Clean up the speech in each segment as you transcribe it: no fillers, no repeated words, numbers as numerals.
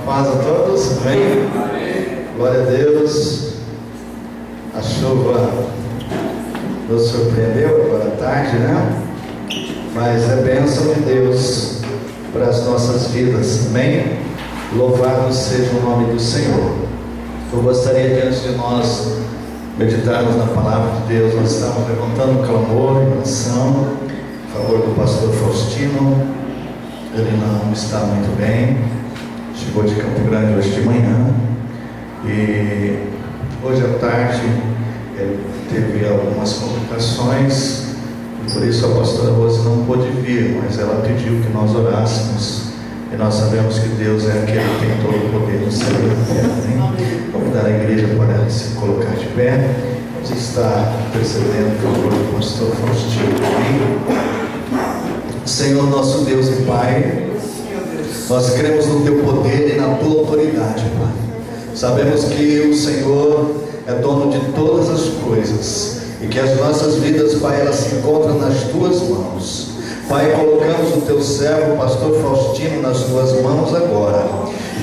Paz a todos, amém? Glória a Deus. A chuva nos surpreendeu agora à tarde, né? Mas é bênção de Deus para as nossas vidas, amém? Louvado seja o nome do Senhor. Eu gostaria que antes de nós meditarmos na palavra de Deus, nós estamos levantando um clamor e oração a favor do pastor Faustino. Ele não está muito bem, chegou de Campo Grande hoje de manhã e hoje à tarde ele teve algumas complicações e por isso a pastora Rose não pôde vir, mas ela pediu que nós orássemos e nós sabemos que Deus é aquele que tem todo o poder no céu e na terra. Vou convidar a igreja para se colocar de pé. Vamos estar intercedendo por favor do pastor Faustino. Senhor nosso Deus e Pai, nós cremos no Teu poder e na Tua autoridade, Pai. Sabemos que o Senhor é dono de todas as coisas e que as nossas vidas, Pai, elas se encontram nas Tuas mãos. Pai, colocamos o Teu servo, o pastor Faustino, nas Tuas mãos agora.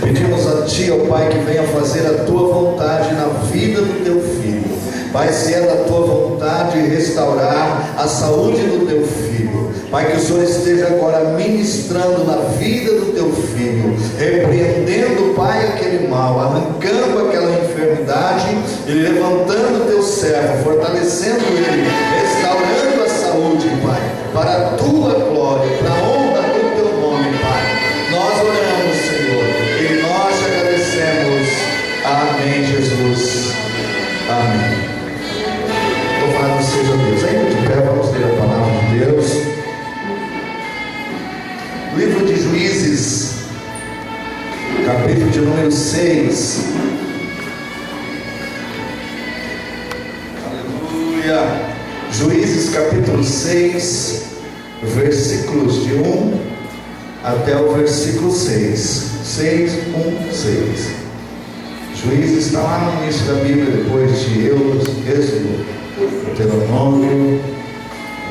Pedimos a Ti, ó Pai, que venha fazer a Tua vontade na vida do Teu filho. Pai, se é da Tua vontade restaurar a saúde do Teu filho, Pai, que o Senhor esteja agora ministrando na vida do Teu filho, repreendendo, Pai, aquele mal, arrancando aquela enfermidade e levantando o Teu servo, fortalecendo ele, restaurando a saúde, Pai, para a Tua glória, para a honra do Teu nome, Pai. Nós oramos, Senhor, e nós te agradecemos. Amém, Jesus. Amém. Louvado seja Deus. Ainda de pé, vamos ler a palavra de Deus. Livro de Juízes, capítulo de número 6. Aleluia. Juízes, capítulo 6, versículos de 1 até o versículo 6. 6, 1, 6. Juízes está lá no início da Bíblia, depois de Êxodo, Deuteronômio,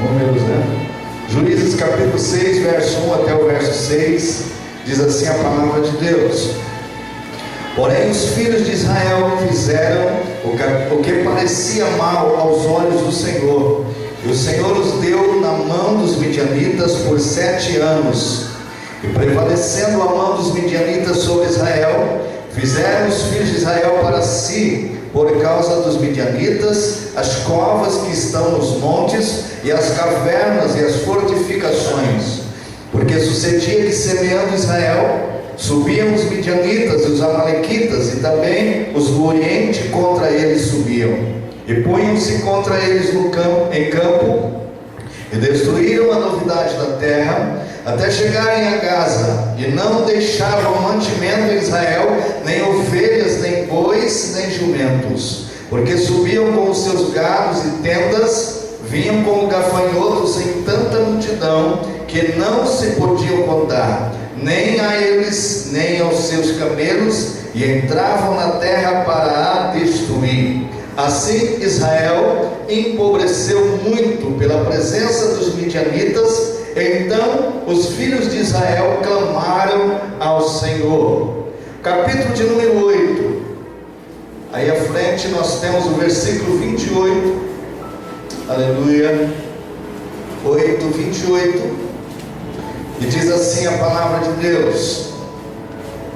Números, né? Juízes capítulo 6, verso 1 até o verso 6, diz assim a palavra de Deus: Porém os filhos de Israel fizeram o que parecia mal aos olhos do Senhor, e o Senhor os deu na mão dos midianitas por 7 anos, e prevalecendo a mão dos midianitas sobre Israel, fizeram os filhos de Israel para si, por causa dos midianitas, as covas que estão nos montes, e as cavernas e as fortificações. Porque sucedia que, semeando Israel, subiam os midianitas e os amalequitas, e também os do oriente contra eles subiam, e punham-se contra eles em campo, e destruíram a novidade da terra, até chegarem a Gaza, e não deixavam mantimento em Israel, nem ovelhas, nem bois, nem jumentos, porque subiam com os seus gados e tendas, vinham como gafanhotos em tanta multidão, que não se podiam contar, nem a eles, nem aos seus camelos, e entravam na terra para a destruir. Assim Israel empobreceu muito pela presença dos midianitas. Então os filhos de Israel clamaram ao Senhor. Capítulo de número 8. Aí à frente nós temos o versículo 28. Aleluia. 8, 28. E diz assim a palavra de Deus: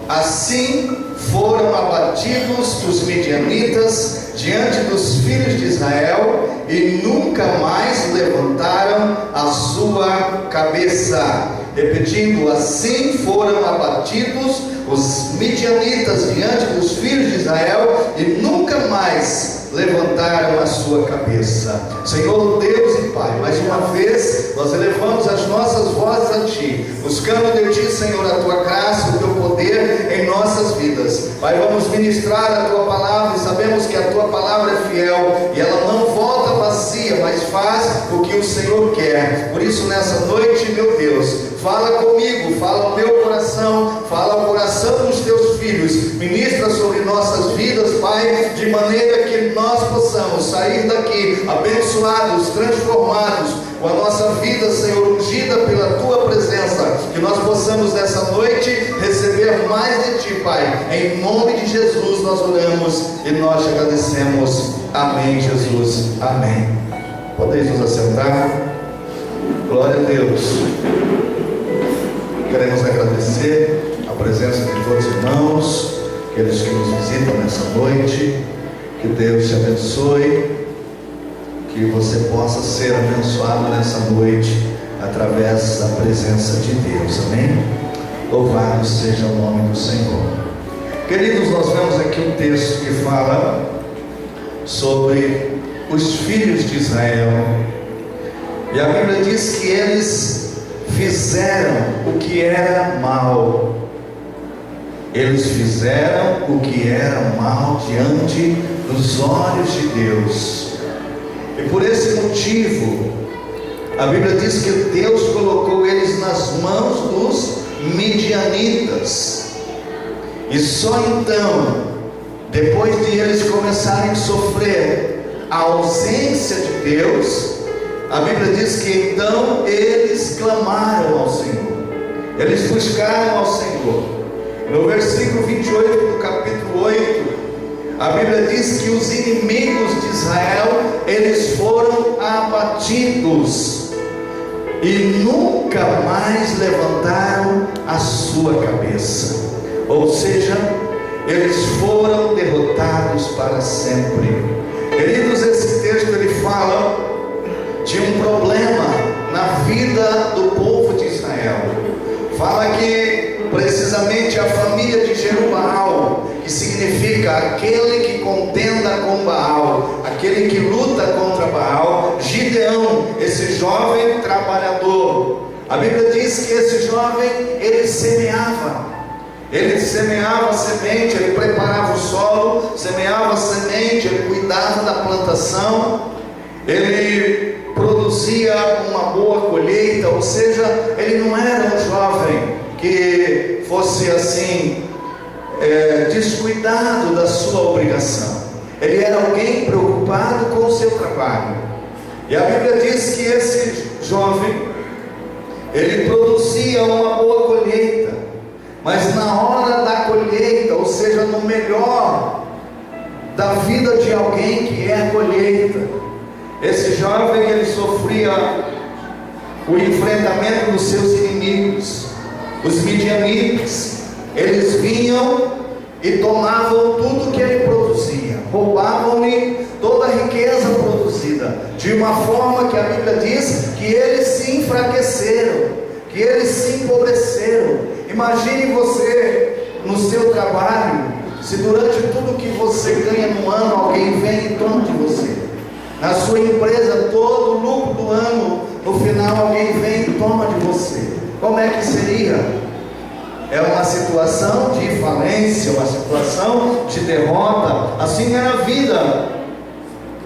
Assim foram abatidos os midianitas diante dos filhos de Israel, e nunca mais levantaram a sua cabeça. Repetindo, assim foram abatidos os midianitas diante dos filhos de Israel, e nunca mais levantaram a sua cabeça. Senhor Deus e Pai, mais uma vez nós elevamos as nossas vozes a Ti, buscando de Ti, Senhor, a Tua graça, o Teu poder em nossas vidas. Pai, vamos ministrar a Tua palavra, e sabemos que a Tua palavra é fiel, e ela não volta vazia, mas faz o que o Senhor quer. Por isso nessa noite, meu Deus, fala comigo, fala ao meu coração, fala ao coração dos Teus filhos, ministra sobre nossas vidas, Pai, de maneira que nós possamos sair daqui abençoados, transformados, com a nossa vida, Senhor, ungida pela Tua presença, que nós possamos nessa noite receber mais de Ti, Pai. Em nome de Jesus nós oramos e nós te agradecemos. Amém, Jesus. Amém. Podeis nos assentar. Glória a Deus. Queremos agradecer a presença de todos os irmãos, aqueles que nos visitam nessa noite. Que Deus te abençoe, que você possa ser abençoado nessa noite através da presença de Deus. Amém? Louvado seja o nome do Senhor. Queridos, nós vemos aqui um texto que fala sobre os filhos de Israel, e a Bíblia diz que eles fizeram o que era mal. Eles fizeram o que era mal diante dos olhos de Deus, e por esse motivo a Bíblia diz que Deus colocou eles nas mãos dos midianitas, e só então, depois de eles começarem a sofrer a ausência de Deus, a Bíblia diz que então eles clamaram ao Senhor, eles buscaram ao Senhor. No versículo 28 do capítulo 8, a Bíblia diz que os inimigos de Israel, eles foram abatidos e nunca mais levantaram a sua cabeça. Ou seja, eles foram derrotados para sempre. Queridos, esse texto ele fala de um problema na vida do povo de Israel. Fala que precisamente a família de Jerubaal, que significa aquele que contenda com Baal, aquele que luta contra Baal. Gideão, esse jovem trabalhador, a Bíblia diz que esse jovem, ele semeava a semente, ele preparava o solo, semeava a semente, ele cuidava da plantação, ele produzia uma boa colheita. Ou seja, ele não era um jovem que fosse assim descuidado da sua obrigação. Ele era alguém preocupado com o seu trabalho. E a Bíblia diz que esse jovem, ele produzia uma boa colheita, mas na hora da colheita, ou seja, no melhor da vida de alguém que é a colheita, esse jovem, ele sofria o enfrentamento dos seus inimigos, os midianitas. Eles vinham e tomavam tudo que ele produzia, roubavam-lhe toda a riqueza produzida, de uma forma que a Bíblia diz que eles se enfraqueceram, que eles se empobreceram. Imagine você no seu trabalho, se durante tudo que você ganha no ano, alguém vem e toma de você. Na sua empresa, todo o lucro do ano, no final alguém vem e toma de você. Como é que seria? É uma situação de falência, uma situação de derrota. Assim era a vida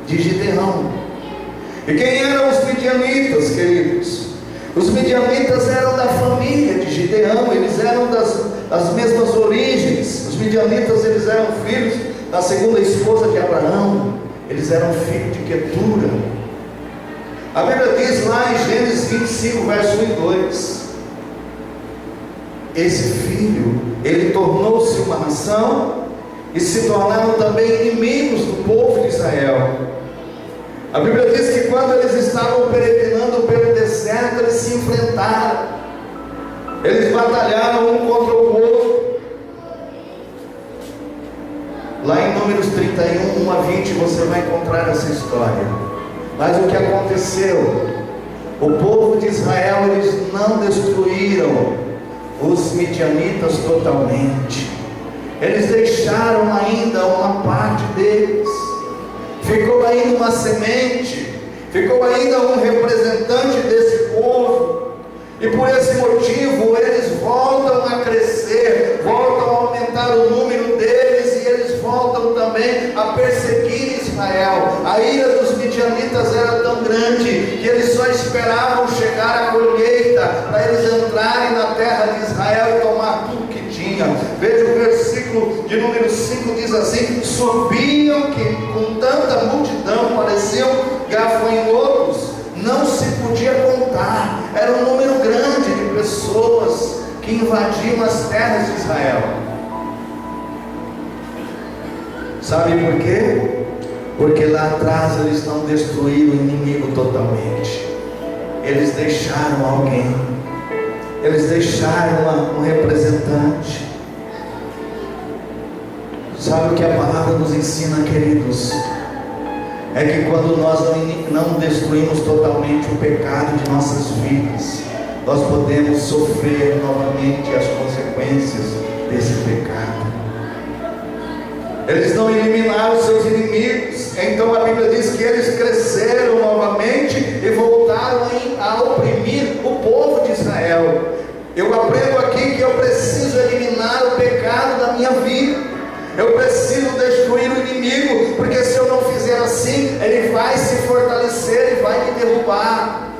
de Gideão. E quem eram os midianitas, queridos? Os midianitas eram da família de Gideão, eles eram das mesmas origens. Os midianitas, eles eram filhos da segunda esposa de Abraão, eles eram filhos de Quetura. A Bíblia diz lá em Gênesis 25, verso 1 e 2, esse filho, ele tornou-se uma nação, e se tornaram também inimigos do povo de Israel. A Bíblia diz que quando eles estavam peregrinando pelo deserto, eles se enfrentaram, eles batalharam um contra o outro. Lá em Números 31, 1 a 20, você vai encontrar essa história. Mas o que aconteceu? O povo de Israel, eles não destruíram os midianitas totalmente. Eles deixaram ainda uma parte deles. Ficou ainda uma semente, ficou ainda um representante desse povo. E por esse motivo eles voltam a crescer, voltam a aumentar o número deles, e eles voltam também a perseguir Israel. A ira dos midianitas era tão grande que eles só esperavam chegar a colheita para eles entrarem na terra de Israel e tomar tudo que tinha. Veja o versículo de número 5, diz assim: subiam que com tanta multidão pareciam gafanhotos, não se podia contar, era um número grande de pessoas que invadiam as terras de Israel. Sabe por quê? Porque lá atrás eles não destruíram o inimigo totalmente, eles deixaram alguém, eles deixaram um representante. Sabe o que a palavra nos ensina, queridos? É que quando nós não destruímos totalmente o pecado de nossas vidas, nós podemos sofrer novamente as consequências desse pecado. Eles não eliminaram seus inimigos, então a Bíblia diz que eles cresceram novamente e voltaram a oprimir o povo de Israel. Eu aprendo aqui que eu preciso eliminar o pecado da minha vida. Eu preciso destruir o inimigo, porque se eu não fizer assim, ele vai se fortalecer e vai me derrubar.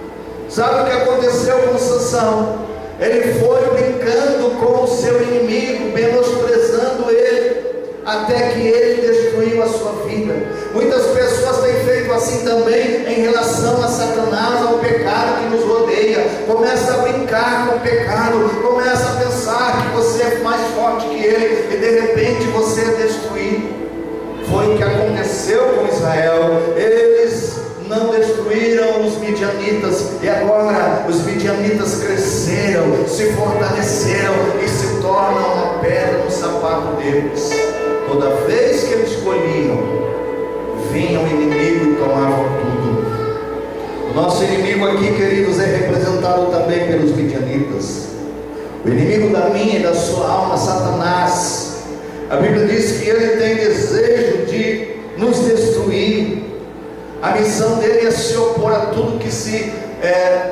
Sabe o que aconteceu com Sansão? Ele foi brincando com o seu inimigo, menosprezando ele, até que ele destruiu a sua vida. Muitas pessoas têm feito assim também em relação a Satanás, ao pecado que nos rodeia. Começa a brincar com o pecado, começa a pensar que você é mais forte que ele, e de repente você é destruído. Foi o que aconteceu com Israel. Eles não destruíram os midianitas, e agora os midianitas cresceram, se fortaleceram e se tornam uma pedra no sapato deles. Toda vez que eles colhiam, vinha o inimigo e tomava tudo. O nosso inimigo aqui, queridos, é representado também pelos midianitas. O inimigo da minha e da sua alma, Satanás. A Bíblia diz que ele tem desejo de nos destruir. A missão dele é se opor a tudo que se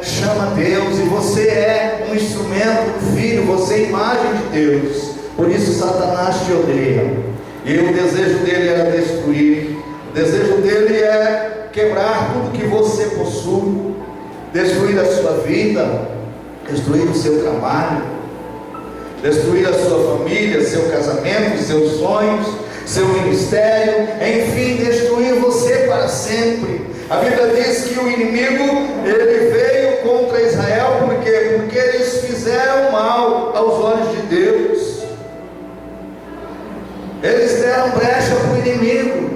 chama Deus, e você é um instrumento, um filho, você é imagem de Deus. Por isso Satanás te odeia. E o desejo dele era destruir. O desejo dele é quebrar tudo que você possui, destruir a sua vida, destruir o seu trabalho, destruir a sua família, seu casamento, seus sonhos, seu ministério, enfim, destruir você para sempre. A Bíblia diz que o inimigo, ele veio contra Israel, por quê? Porque eles fizeram mal aos olhos de Deus. Eles deram brecha para o inimigo,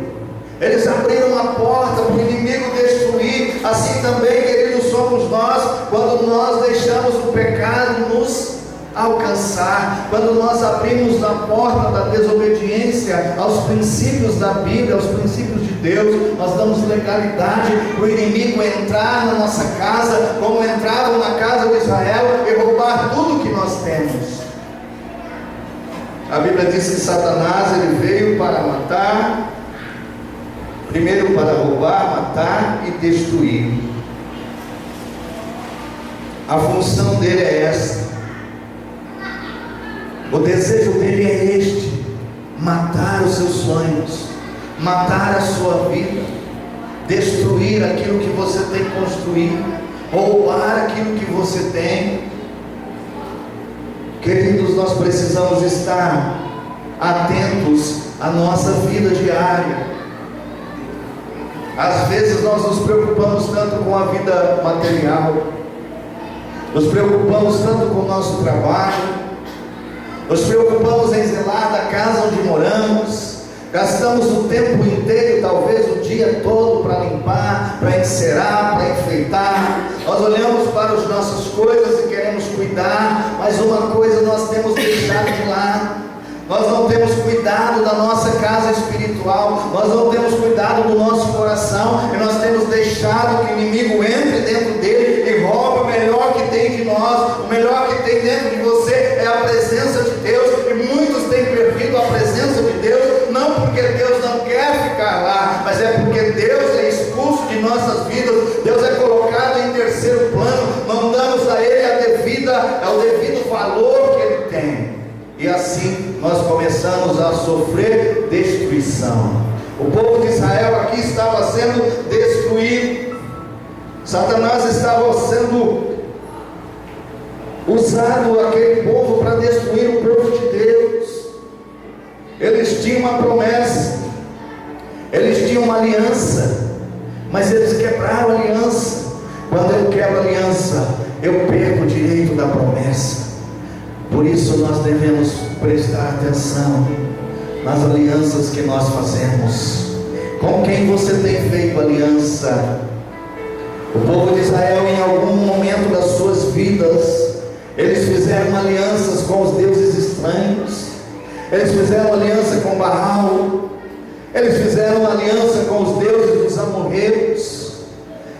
eles abriram uma porta para o inimigo destruir. Assim também, queridos, somos nós, quando nós deixamos o pecado nos alcançar, quando nós abrimos a porta da desobediência aos princípios da Bíblia, aos princípios de Deus, nós damos legalidade para o inimigo entrar na nossa casa, como entravam na casa de Israel, e roubar tudo que nós temos. A Bíblia diz que Satanás, ele veio para matar, primeiro para roubar, matar e destruir. A função dele é essa. O desejo dele é este: matar os seus sonhos, matar a sua vida, destruir aquilo que você tem construído, roubar aquilo que você tem. Queridos, nós precisamos estar atentos à nossa vida diária. Às vezes nós nos preocupamos tanto com a vida material, nos preocupamos tanto com o nosso trabalho, nos preocupamos em zelar da casa onde moramos, gastamos o tempo inteiro, talvez o dia todo, para limpar, para encerar, para enfeitar. Nós olhamos para as nossas coisas e queremos cuidar, mas uma coisa nós temos deixado de lado: nós não temos cuidado da nossa casa espiritual, nós não temos cuidado do nosso coração, e nós temos deixado que o inimigo entre dentro dele e rouba o melhor que tem de nós. O melhor que tem dentro de você é a presença de Deus, e muitos têm perdido a presença de Deus, não porque Deus não quer ficar lá, mas é porque Deus é expulso de nossas vidas, Deus é colocado em terceiro plano, não damos a Ele o devido valor que Ele tem, e assim nós começamos a sofrer destruição. O povo de Israel aqui estava sendo destruído, Satanás estava sendo usado aquele povo para destruir o povo de Deus. Eles tinham uma promessa, eles tinham uma aliança, mas eles quebraram a aliança. Quando eu quebro aliança, eu perco o direito da promessa. Por isso nós devemos prestar atenção nas alianças que nós fazemos. Com quem você tem feito aliança? O povo de Israel, em algum momento das suas vidas, eles fizeram alianças com os deuses estranhos. Eles fizeram aliança com Baal. Eles fizeram aliança com os deuses dos amorreus.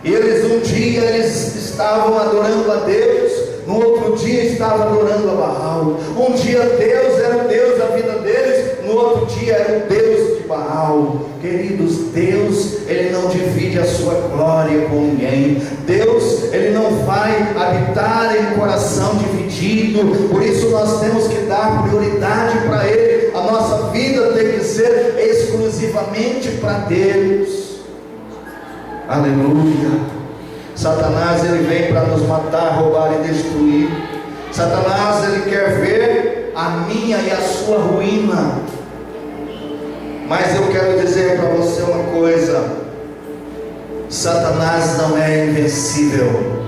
E eles um dia estavam adorando a Deus, no outro dia estavam adorando a Baal. Um dia Deus era o Deus da vida deles, no outro dia era o Deus de Baal. Queridos, Deus, Ele não divide a sua glória com ninguém. Deus, Ele não vai habitar em coração dividido. Por isso nós temos que dar prioridade para Ele. A nossa vida tem que ser exclusivamente para Deus. Aleluia. Satanás, ele vem para nos matar, roubar e destruir. Satanás, ele quer ver a minha e a sua ruína. Mas eu quero dizer para você uma coisa: Satanás não é invencível.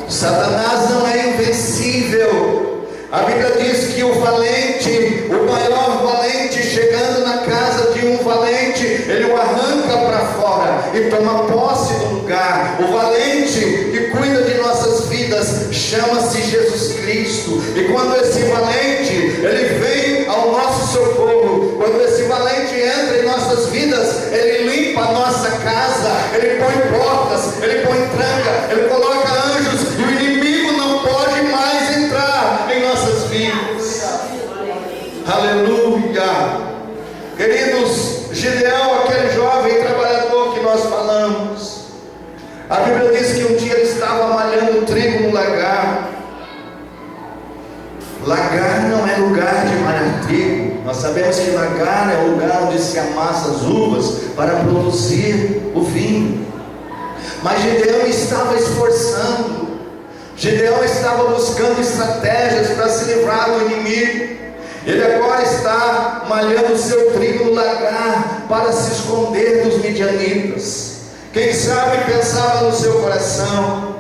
Satanás não é invencível. A Bíblia diz que o valente, o maior valente, chegando na casa de um valente, ele o arranca para fora e toma posse do lugar. O valente que cuida de nossas vidas chama-se Jesus Cristo. E quando esse valente, ele vem ao nosso socorro, quando esse valente entra em nossas vidas, ele limpa a nossa casa, ele põe portas, ele põe tranca, ele coloca anjos, e o inimigo não pode mais entrar em nossas vidas. Aleluia. Queridos, Gideão, aquele jovem trabalhador que nós falamos, a Bíblia diz que um dia ele estava malhando trigo no lagar. Lagar não é lugar de malhar trigo. Nós sabemos que lagar é o lugar onde se amassa as uvas para produzir o vinho. Mas Gideão estava esforçando. Gideão estava buscando estratégias para se livrar do inimigo. Ele agora está malhando o seu trigo no lagar para se esconder dos midianitas. Quem sabe pensava no seu coração: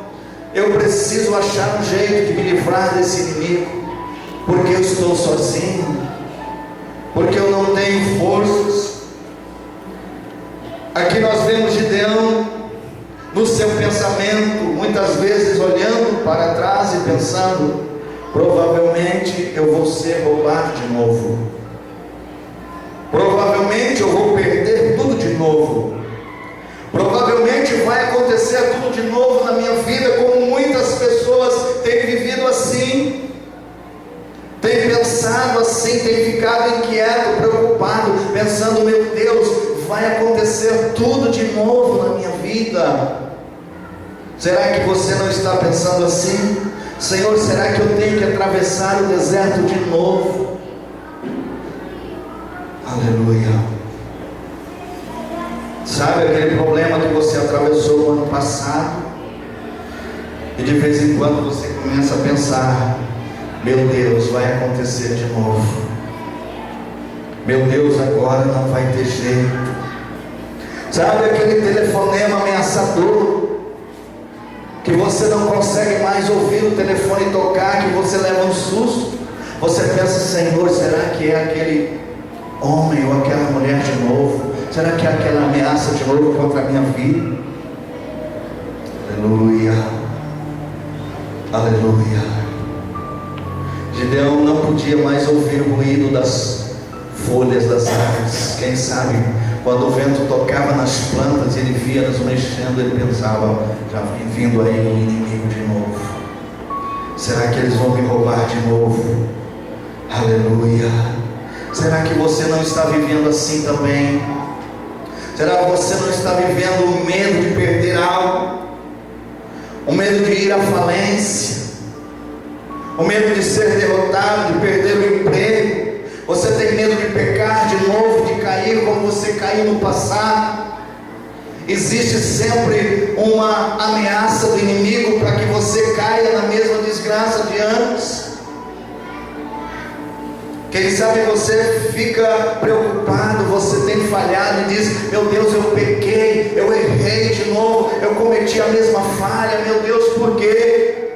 eu preciso achar um jeito de me livrar desse inimigo, porque eu estou sozinho, porque eu não tenho forças. Aqui nós vemos Gideão no seu pensamento, muitas vezes olhando para trás e pensando: provavelmente eu vou ser roubado de novo, provavelmente eu vou perder tudo de novo, provavelmente vai acontecer tudo de novo na minha vida, como muitas pessoas têm vivido assim, têm pensado assim, têm ficado inquieto, preocupado, pensando: meu Deus, vai acontecer tudo de novo na minha vida. Será que você não está pensando assim? Senhor, será que eu tenho que atravessar o deserto de novo? Aleluia. Sabe aquele problema que você atravessou no ano passado? E de vez em quando você começa a pensar: meu Deus, vai acontecer de novo. Meu Deus, agora não vai ter jeito. Sabe aquele telefonema ameaçador, que você não consegue mais ouvir o telefone tocar, que você leva um susto? Você pensa: Senhor, será que é aquele homem ou aquela mulher de novo? Será que é aquela ameaça de novo contra a minha vida? Aleluia. Aleluia. Gideão não podia mais ouvir o ruído das folhas das árvores. Quem sabe quando o vento tocava nas plantas e ele via-nas mexendo, ele pensava: já vem vindo aí um inimigo de novo. Será que eles vão me roubar de novo? Aleluia. Será que você não está vivendo assim também? Será que você não está vivendo o medo de perder algo? O medo de ir à falência? O medo de ser derrotado, de perder o emprego? Você tem medo de pecar de novo, de cair como você caiu no passado? Existe sempre uma ameaça do inimigo para que você caia na mesma desgraça de antes. Quem sabe você fica preocupado, você tem falhado e diz: meu Deus, eu pequei, eu errei de novo, eu cometi a mesma falha, meu Deus, por quê?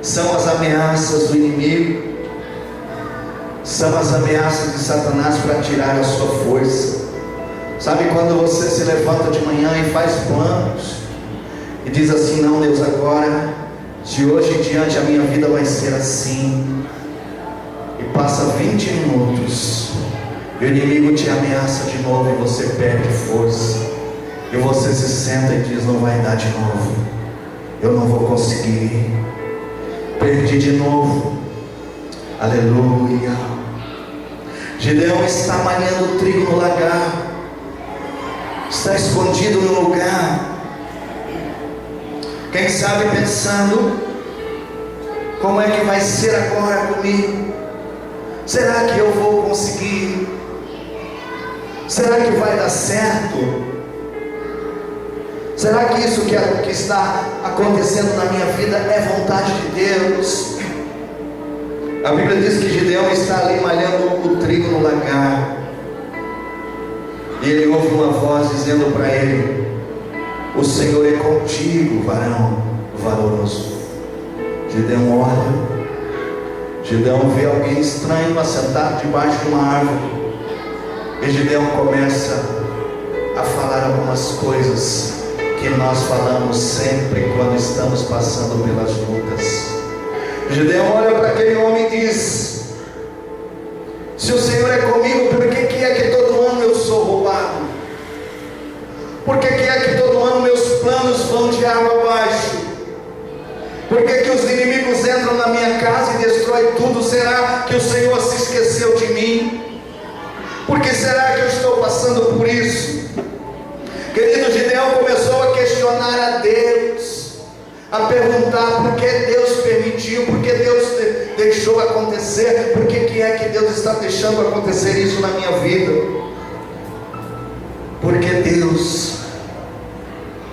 São as ameaças do inimigo, são as ameaças de Satanás para tirar a sua força. Sabe quando você se levanta de manhã e faz planos e diz assim: não, Deus, agora, de hoje em diante a minha vida vai ser assim. E passa 20 minutos, e o inimigo te ameaça de novo, e você perde força, e você se senta e diz: não vai dar de novo, eu não vou conseguir, perdi de novo. Aleluia. Gideão está malhando trigo no lagar, está escondido no lugar, quem sabe pensando: como é que vai ser agora comigo? Será que eu vou conseguir? Será que vai dar certo? Será que isso que está acontecendo na minha vida é vontade de Deus? A Bíblia diz que Gideão está ali malhando o trigo no lagar, e ele ouve uma voz dizendo para ele: o Senhor é contigo, varão valoroso. Gideão olha, Gideão vê alguém estranho assentado debaixo de uma árvore, e Gideão começa a falar algumas coisas que nós falamos sempre quando estamos passando pelas lutas. Gideão olha para aquele homem e diz: se o Senhor é comigo, por que é que todo ano eu sou roubado? Por que é que todo ano meus planos vão de água abaixo? Por que os inimigos entram na minha casa e destroem tudo? Será que o Senhor se esqueceu de mim? Por que será que eu estou passando por isso? Querido, Gideão começou a questionar a Deus, a perguntar por que Deus permitiu, por que Deus deixou acontecer, por que é que Deus está deixando acontecer isso na minha vida? Por que Deus?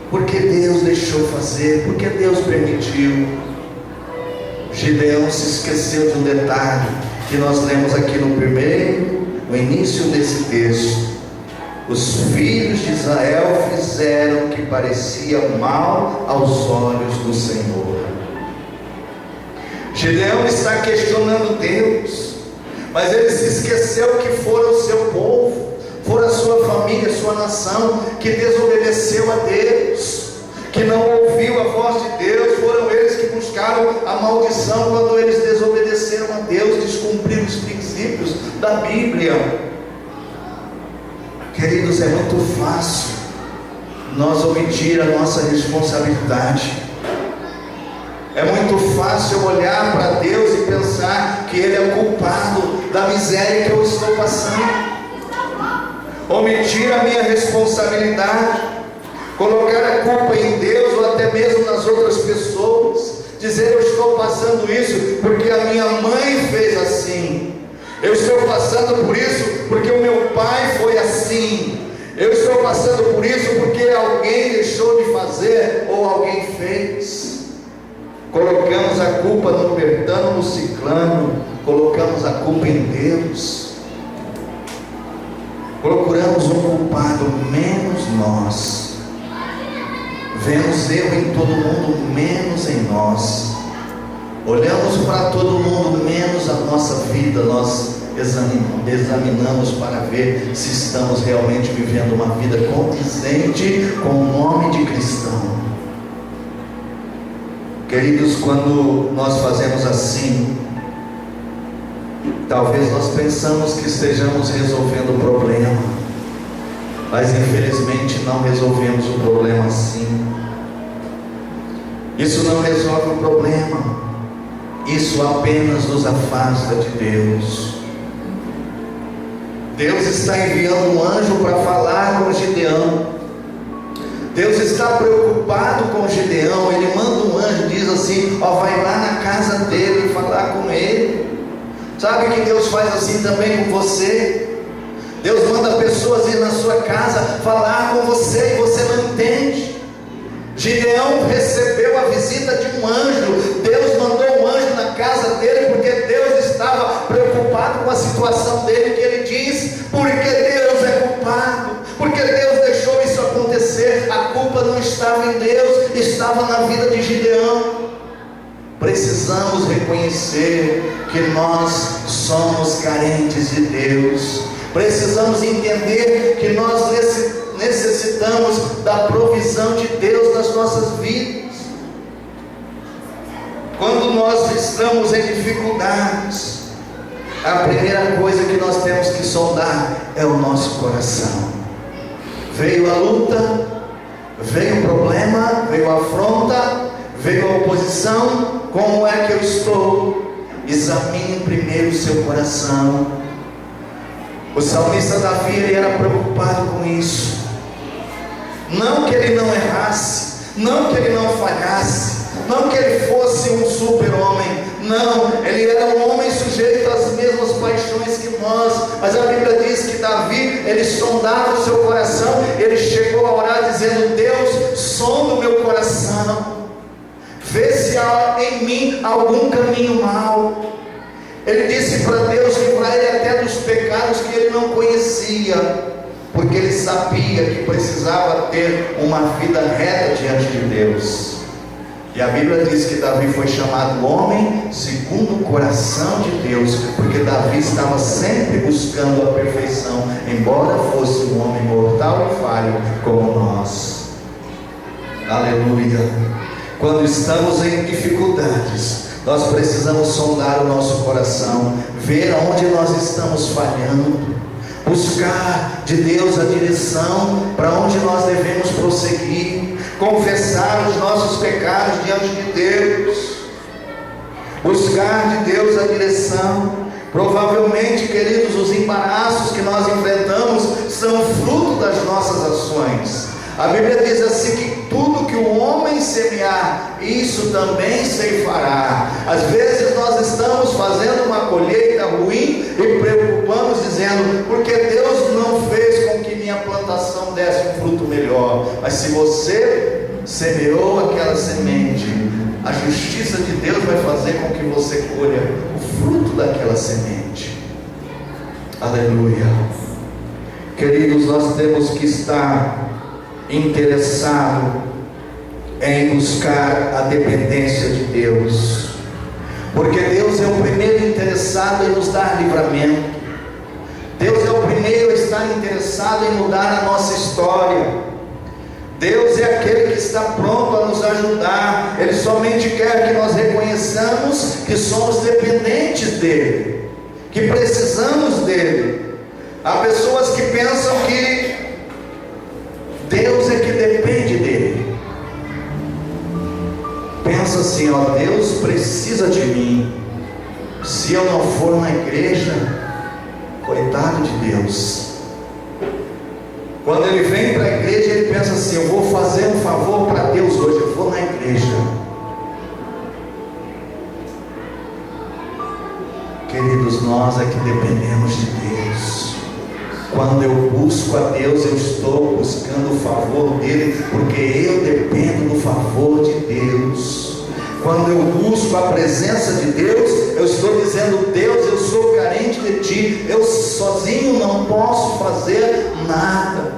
Por que Deus deixou fazer? Por que Deus permitiu? Gideão se esqueceu de um detalhe que nós lemos aqui no início desse texto. Os filhos de Israel fizeram o que parecia mal aos olhos do Senhor. Gideão está questionando Deus, mas ele se esqueceu que foram o seu povo, foram a sua família, a sua nação, que desobedeceu a Deus, que não ouviu a voz de Deus. Foram eles que buscaram a maldição quando eles desobedeceram a Deus, descumpriram os princípios da Bíblia. Queridos, é muito fácil nós omitir a nossa responsabilidade. É muito fácil olhar para Deus e pensar que Ele é culpado da miséria que eu estou passando. Omitir a minha responsabilidade, colocar a culpa em Deus ou até mesmo nas outras pessoas, dizer: eu estou passando isso porque a minha mãe fez assim, eu estou passando por isso porque o meu pai foi assim, eu estou passando por isso porque alguém deixou de fazer ou alguém fez. Colocamos a culpa no Bertano, no Ciclano, colocamos a culpa em Deus. Procuramos um culpado, menos nós. Vemos erro em todo mundo, menos em nós. Olhamos para todo mundo, menos a nossa vida. Nós examinamos para ver se estamos realmente vivendo uma vida condizente com o nome de cristão. Queridos, quando nós fazemos assim, talvez nós pensamos que estejamos resolvendo o problema, mas infelizmente não resolvemos o problema assim. Isso não resolve o problema, isso apenas nos afasta de Deus. Deus está enviando um anjo para falar com Gideão. Deus está preocupado com Gideão. Ele manda um anjo, diz assim: ó, vai lá na casa dele falar com ele. Sabe que Deus faz assim também com você? Deus manda pessoas ir na sua casa falar com você e você não entende. Gideão recebeu a visita de um anjo. Deus mandou um anjo na casa dele, porque Deus estava preocupado com a situação dele, que ele diz, porque Deus é culpado, porque Deus deixou isso acontecer. A culpa não estava em Deus, estava na vida de Gideão. Precisamos reconhecer que nós somos carentes de Deus. Precisamos entender que nós necessitamos da provisão de Deus nas nossas vidas. Quando nós estamos em dificuldades, a primeira coisa que nós temos que sondar é o nosso coração. Veio a luta, veio o problema, veio a afronta, veio a oposição. Como é que eu estou? Examine primeiro o seu coração. O salmista Davi, ele era preocupado com isso. Não que ele não errasse, não que ele não falhasse, não que ele fosse um super-homem, não, ele era um homem sujeito às mesmas paixões que nós, mas a Bíblia diz que Davi, ele sondava o seu coração, ele chegou a orar dizendo: Deus, sonda o meu coração, vê se há em mim algum caminho mau. Ele disse para Deus livrar ele até dos pecados que ele não conhecia, porque ele sabia que precisava ter uma vida reta diante de Deus. E a Bíblia diz que Davi foi chamado homem segundo o coração de Deus, porque Davi estava sempre buscando a perfeição, embora fosse um homem mortal e falho como nós. Aleluia. Quando estamos em dificuldades, nós precisamos sondar o nosso coração, ver aonde nós estamos falhando, buscar de Deus a direção para onde nós devemos prosseguir, confessar os nossos pecados diante de Deus, buscar de Deus a direção. Provavelmente, queridos, os embaraços que nós enfrentamos são fruto das nossas ações. A Bíblia diz assim que tudo que o homem semear, isso também ceifará. Às vezes nós estamos fazendo uma colheita ruim e preocupamos dizendo: porque Deus não fez com que minha plantação desse um fruto melhor. Mas se você semeou aquela semente, a justiça de Deus vai fazer com que você colha o fruto daquela semente. Aleluia. Queridos, nós temos que estar interessado em buscar a dependência de Deus, porque Deus é o primeiro interessado em nos dar livramento. Deus é o primeiro a estar interessado em mudar a nossa história. Deus é aquele que está pronto a nos ajudar. Ele somente quer que nós reconheçamos que somos dependentes dele, que precisamos dele. Há pessoas que pensam que Deus é que depende dele. Pensa assim: ó, Deus precisa de mim. Se eu não for na igreja, coitado de Deus. Quando ele vem para a igreja, ele pensa assim: eu vou fazer um favor para Deus hoje, eu vou na igreja. Queridos, nós é que dependemos de Deus. Quando eu busco a Deus, eu estou buscando o favor dele, porque eu dependo do favor de Deus. Quando eu busco a presença de Deus, eu estou dizendo: Deus, eu sou carente de ti, eu sozinho não posso fazer nada.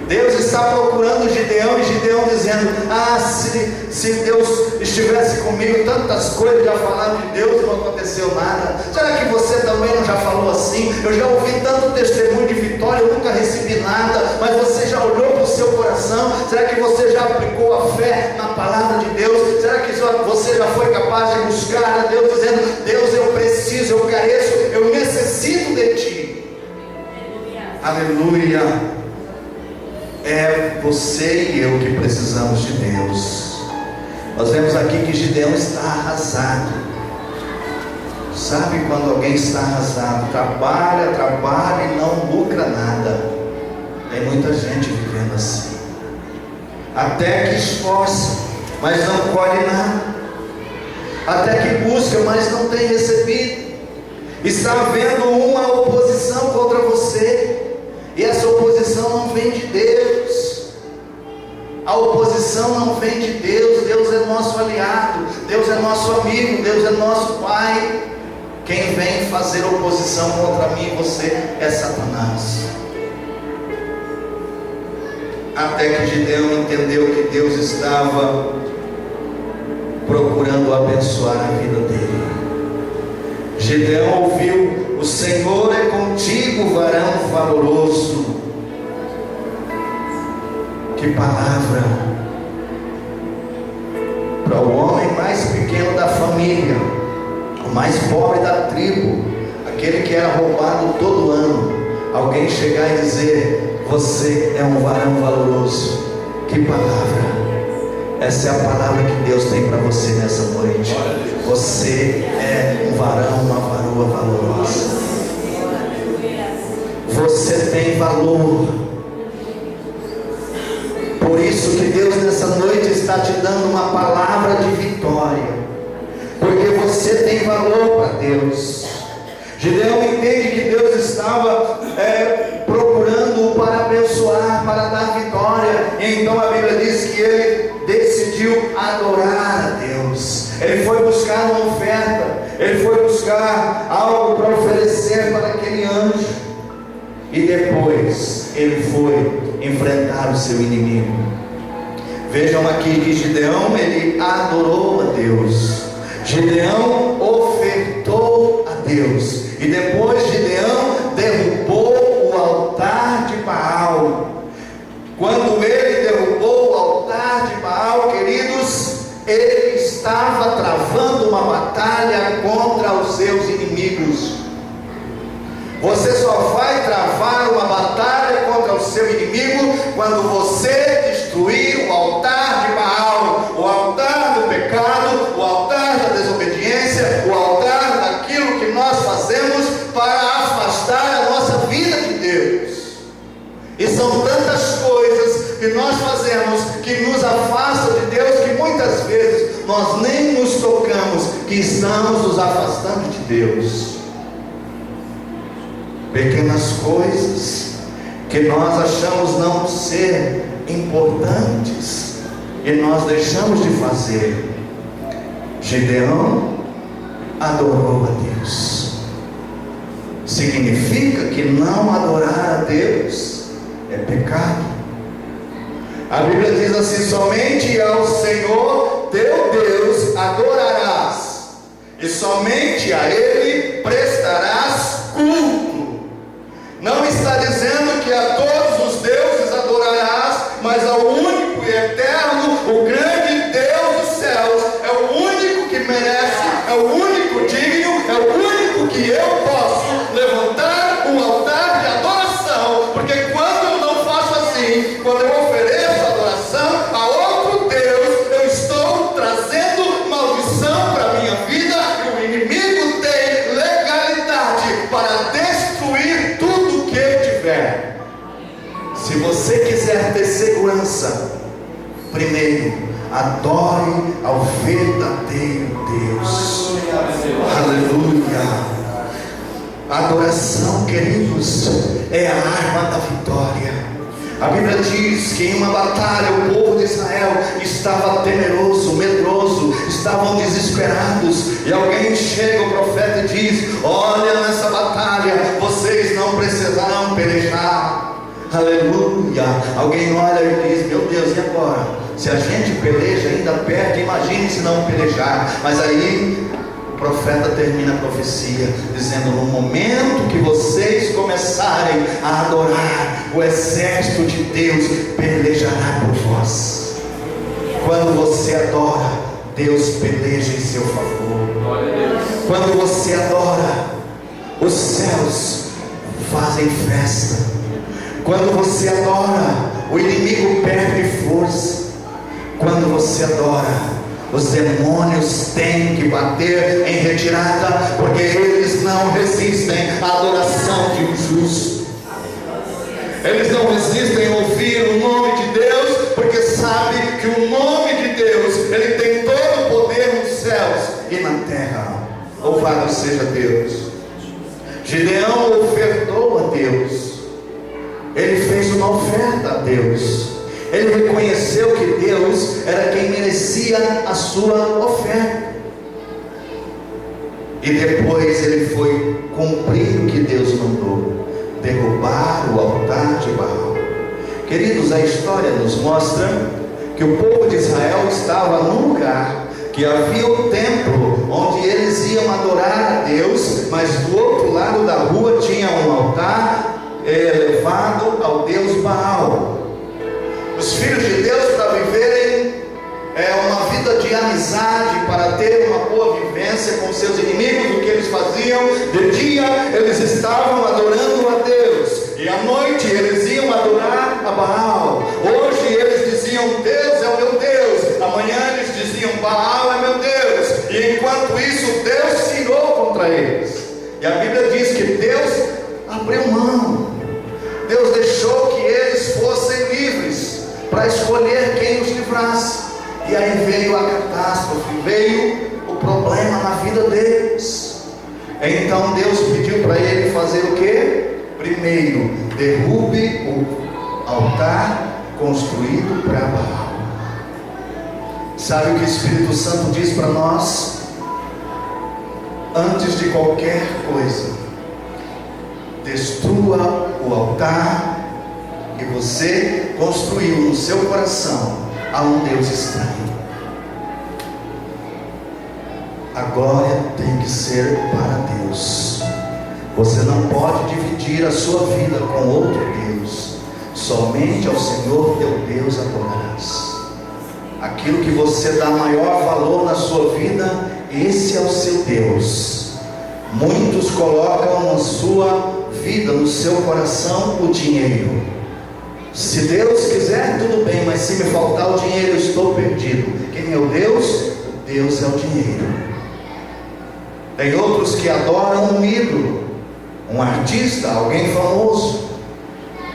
Deus está procurando Gideão, e Gideão dizendo: ah, se Deus estivesse comigo, tantas coisas já falaram de Deus, não aconteceu nada. Será que você também não já falou assim? Eu já ouvi tanto testemunho de vitória, eu nunca recebi nada. Mas você já olhou para o seu coração? Será que você já aplicou a fé na palavra de Deus? Será que você já foi capaz de buscar a Deus, dizendo: Deus, eu preciso, eu careço, eu necessito de ti? Aleluia. É você e eu que precisamos de Deus. Nós vemos aqui que Gideão está arrasado. Sabe quando alguém está arrasado? Trabalha e não lucra nada. Tem muita gente vivendo assim. Até que esforça, mas não colhe nada. Até que busca, mas não tem recebido. Está havendo uma oposição contra você, e essa oposição não vem de Deus. A oposição não vem de Deus. Deus é nosso aliado, Deus é nosso amigo, Deus é nosso Pai. Quem vem fazer oposição contra mim e você é Satanás. Até que Gideão entendeu que Deus estava procurando abençoar a vida dele. Gideão ouviu: o Senhor é contigo, varão valoroso. Que palavra para o homem mais pequeno da família, o mais pobre da tribo, aquele que era roubado todo ano. Alguém chegar e dizer: você é um varão valoroso. Que palavra! Essa é a palavra que Deus tem para você nessa noite. Você é um varão, uma varoa valorosa. Você tem valor. Por isso que Deus nessa noite está te dando uma palavra de vitória, porque você tem valor para Deus. Gideão entende que Deus estava procurando-o para abençoar, para dar vitória. Então a Bíblia diz que ele decidiu adorar a Deus. Ele foi buscar uma oferta, ele foi buscar algo para oferecer para aquele anjo, e depois ele foi enfrentar o seu inimigo. Vejam aqui que Gideão, ele adorou a Deus. Gideão ofertou a Deus, e depois Gideão derrubou o altar de Baal. Quando ele derrubou o altar de Baal, queridos, ele estava travando uma batalha contra os seus inimigos. Você só vai travar uma batalha contra o seu inimigo quando você destruir o altar de Baal, o altar do pecado, o altar da desobediência, o altar daquilo que nós fazemos para afastar a nossa vida de Deus. E são tantas coisas que nós fazemos que nos afastam de Deus, que muitas vezes nós nem nos tocamos que estamos nos afastando de Deus. Pequenas coisas que nós achamos não ser importantes e nós deixamos de fazer. Gideão adorou a Deus. Significa que não adorar a Deus é pecado. A Bíblia diz assim: somente ao Senhor teu Deus adorarás, e somente a Ele prestarás culto. Não está dizendo que a todos os deuses adorarás, mas ao único e eterno, o grande Deus dos céus. É o único que merece, é o único digno, é o único que eu posso levantar um altar de adoração. Porque quando eu não faço assim, quando eu ofereço adoração a outro Deus, eu estou trazendo maldição para a minha vida, e o inimigo tem legalidade para destruir tudo que ele tiver. Se você quiser ter segurança, primeiro adore ao verdadeiro Deus. Aleluia. Adoração, queridos, é a arma da vitória. A Bíblia diz que em uma batalha o povo de Israel estava temeroso, medroso, estavam desesperados, e alguém chega, o profeta, e diz: olha, nessa batalha vocês não precisarão pelejar. Aleluia. Alguém olha e diz: meu Deus, e agora? Se a gente peleja, ainda perde, imagine se não pelejar. Mas aí o profeta termina a profecia dizendo: no momento que vocês começarem a adorar, o exército de Deus pelejará por vós. Quando você adora, Deus peleja em seu favor. Quando você adora, os céus fazem festa. Quando você adora, o inimigo perde força. Quando você adora, os demônios têm que bater em retirada, porque eles não resistem à adoração de um justo. Eles não resistem a ouvir o nome de Deus, porque sabe que o nome de Deus, ele tem todo o poder nos céus e na terra. Louvado seja Deus. Gideão ofertou a Deus. Ele fez uma oferta a Deus. Ele reconheceu que Deus era quem merecia a sua oferta. E depois ele foi cumprir o que Deus mandou: derrubar o altar de Baal. Queridos, a história nos mostra que o povo de Israel estava num lugar que havia o templo onde eles iam adorar a Deus, mas do outro lado da rua tinha um altar elevado ao Deus Baal. Os filhos de Deus, para viverem uma vida de amizade, para ter uma boa vivência com seus inimigos, o que eles faziam? De dia eles estavam adorando a Deus, e à noite eles iam adorar a Baal. Hoje eles diziam: Deus é o meu Deus. Amanhã eles diziam: Baal é meu Deus. E enquanto isso, Deus se irou contra eles. E a Bíblia diz que Deus abriu mão. Deus deixou que eles fossem livres para escolher quem os livrasse. E aí veio a catástrofe, veio o problema na vida deles. Então Deus pediu para ele fazer o quê? Primeiro, derrube o altar construído para Baal. Sabe o que o Espírito Santo diz para nós? Antes de qualquer coisa, destrua o altar que você construiu no seu coração a um Deus estranho. A glória tem que ser para Deus. Você não pode dividir a sua vida com outro Deus. Somente ao Senhor teu Deus adorarás. Aquilo que você dá maior valor na sua vida, esse é o seu Deus. Muitos colocam na sua vida, no seu coração, o dinheiro. Se Deus quiser, tudo bem, mas se me faltar o dinheiro, eu estou perdido. Quem é o Deus? Deus é o dinheiro. Tem outros que adoram um ídolo, um artista, alguém famoso.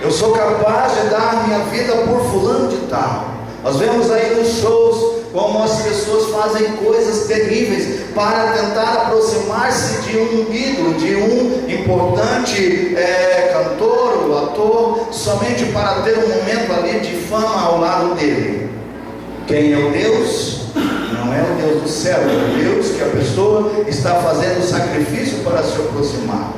Eu sou capaz de dar minha vida por fulano de tal. Nós vemos aí nos shows como as pessoas fazem coisas terríveis para tentar aproximar-se de um ídolo, de um importante cantor ou ator, somente para ter um momento ali de fama ao lado dele. Quem é o Deus? Não é o Deus do céu, é o Deus que a pessoa está fazendo sacrifício para se aproximar.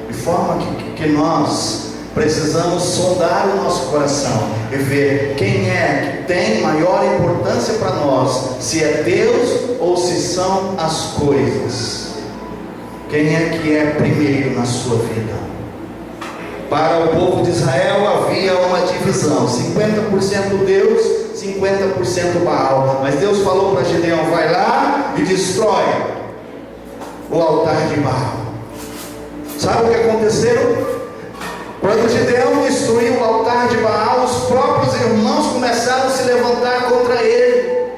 De forma que nós precisamos sondar o nosso coração e ver quem é que tem maior importância para nós, se é Deus ou se são as coisas. Quem é que é primeiro na sua vida? Para o povo de Israel havia uma divisão: 50% Deus, 50% Baal. Mas Deus falou para Gideão: vai lá e destrói o altar de Baal. Sabe o que aconteceu? Quando Gideão destruiu o altar de Baal, os próprios irmãos começaram a se levantar contra ele,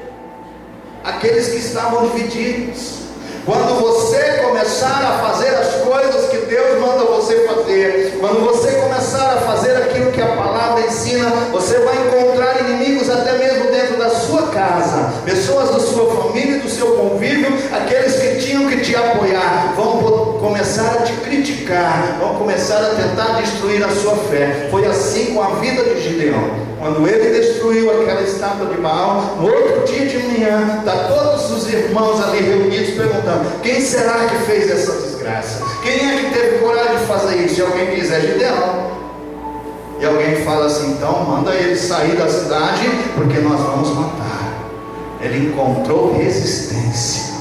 aqueles que estavam divididos. Quando você começar a fazer as coisas que Deus manda você fazer, quando você começar a fazer aquilo que a palavra ensina, você vai encontrar inimigos até mesmo dentro da sua casa, pessoas da sua família e do seu convívio, aqueles que tinham que te apoiar, vão começar a te criticar, vão começar a tentar destruir a sua fé. Foi assim com a vida de Gideão. Quando ele destruiu aquela estátua de Baal, no outro dia de manhã, está todos os irmãos ali reunidos perguntando: quem será que fez essa desgraça? Quem é que teve coragem de fazer isso? E alguém diz: é Gideão. E alguém fala assim: então manda ele sair da cidade, porque nós vamos matar. Ele encontrou resistência.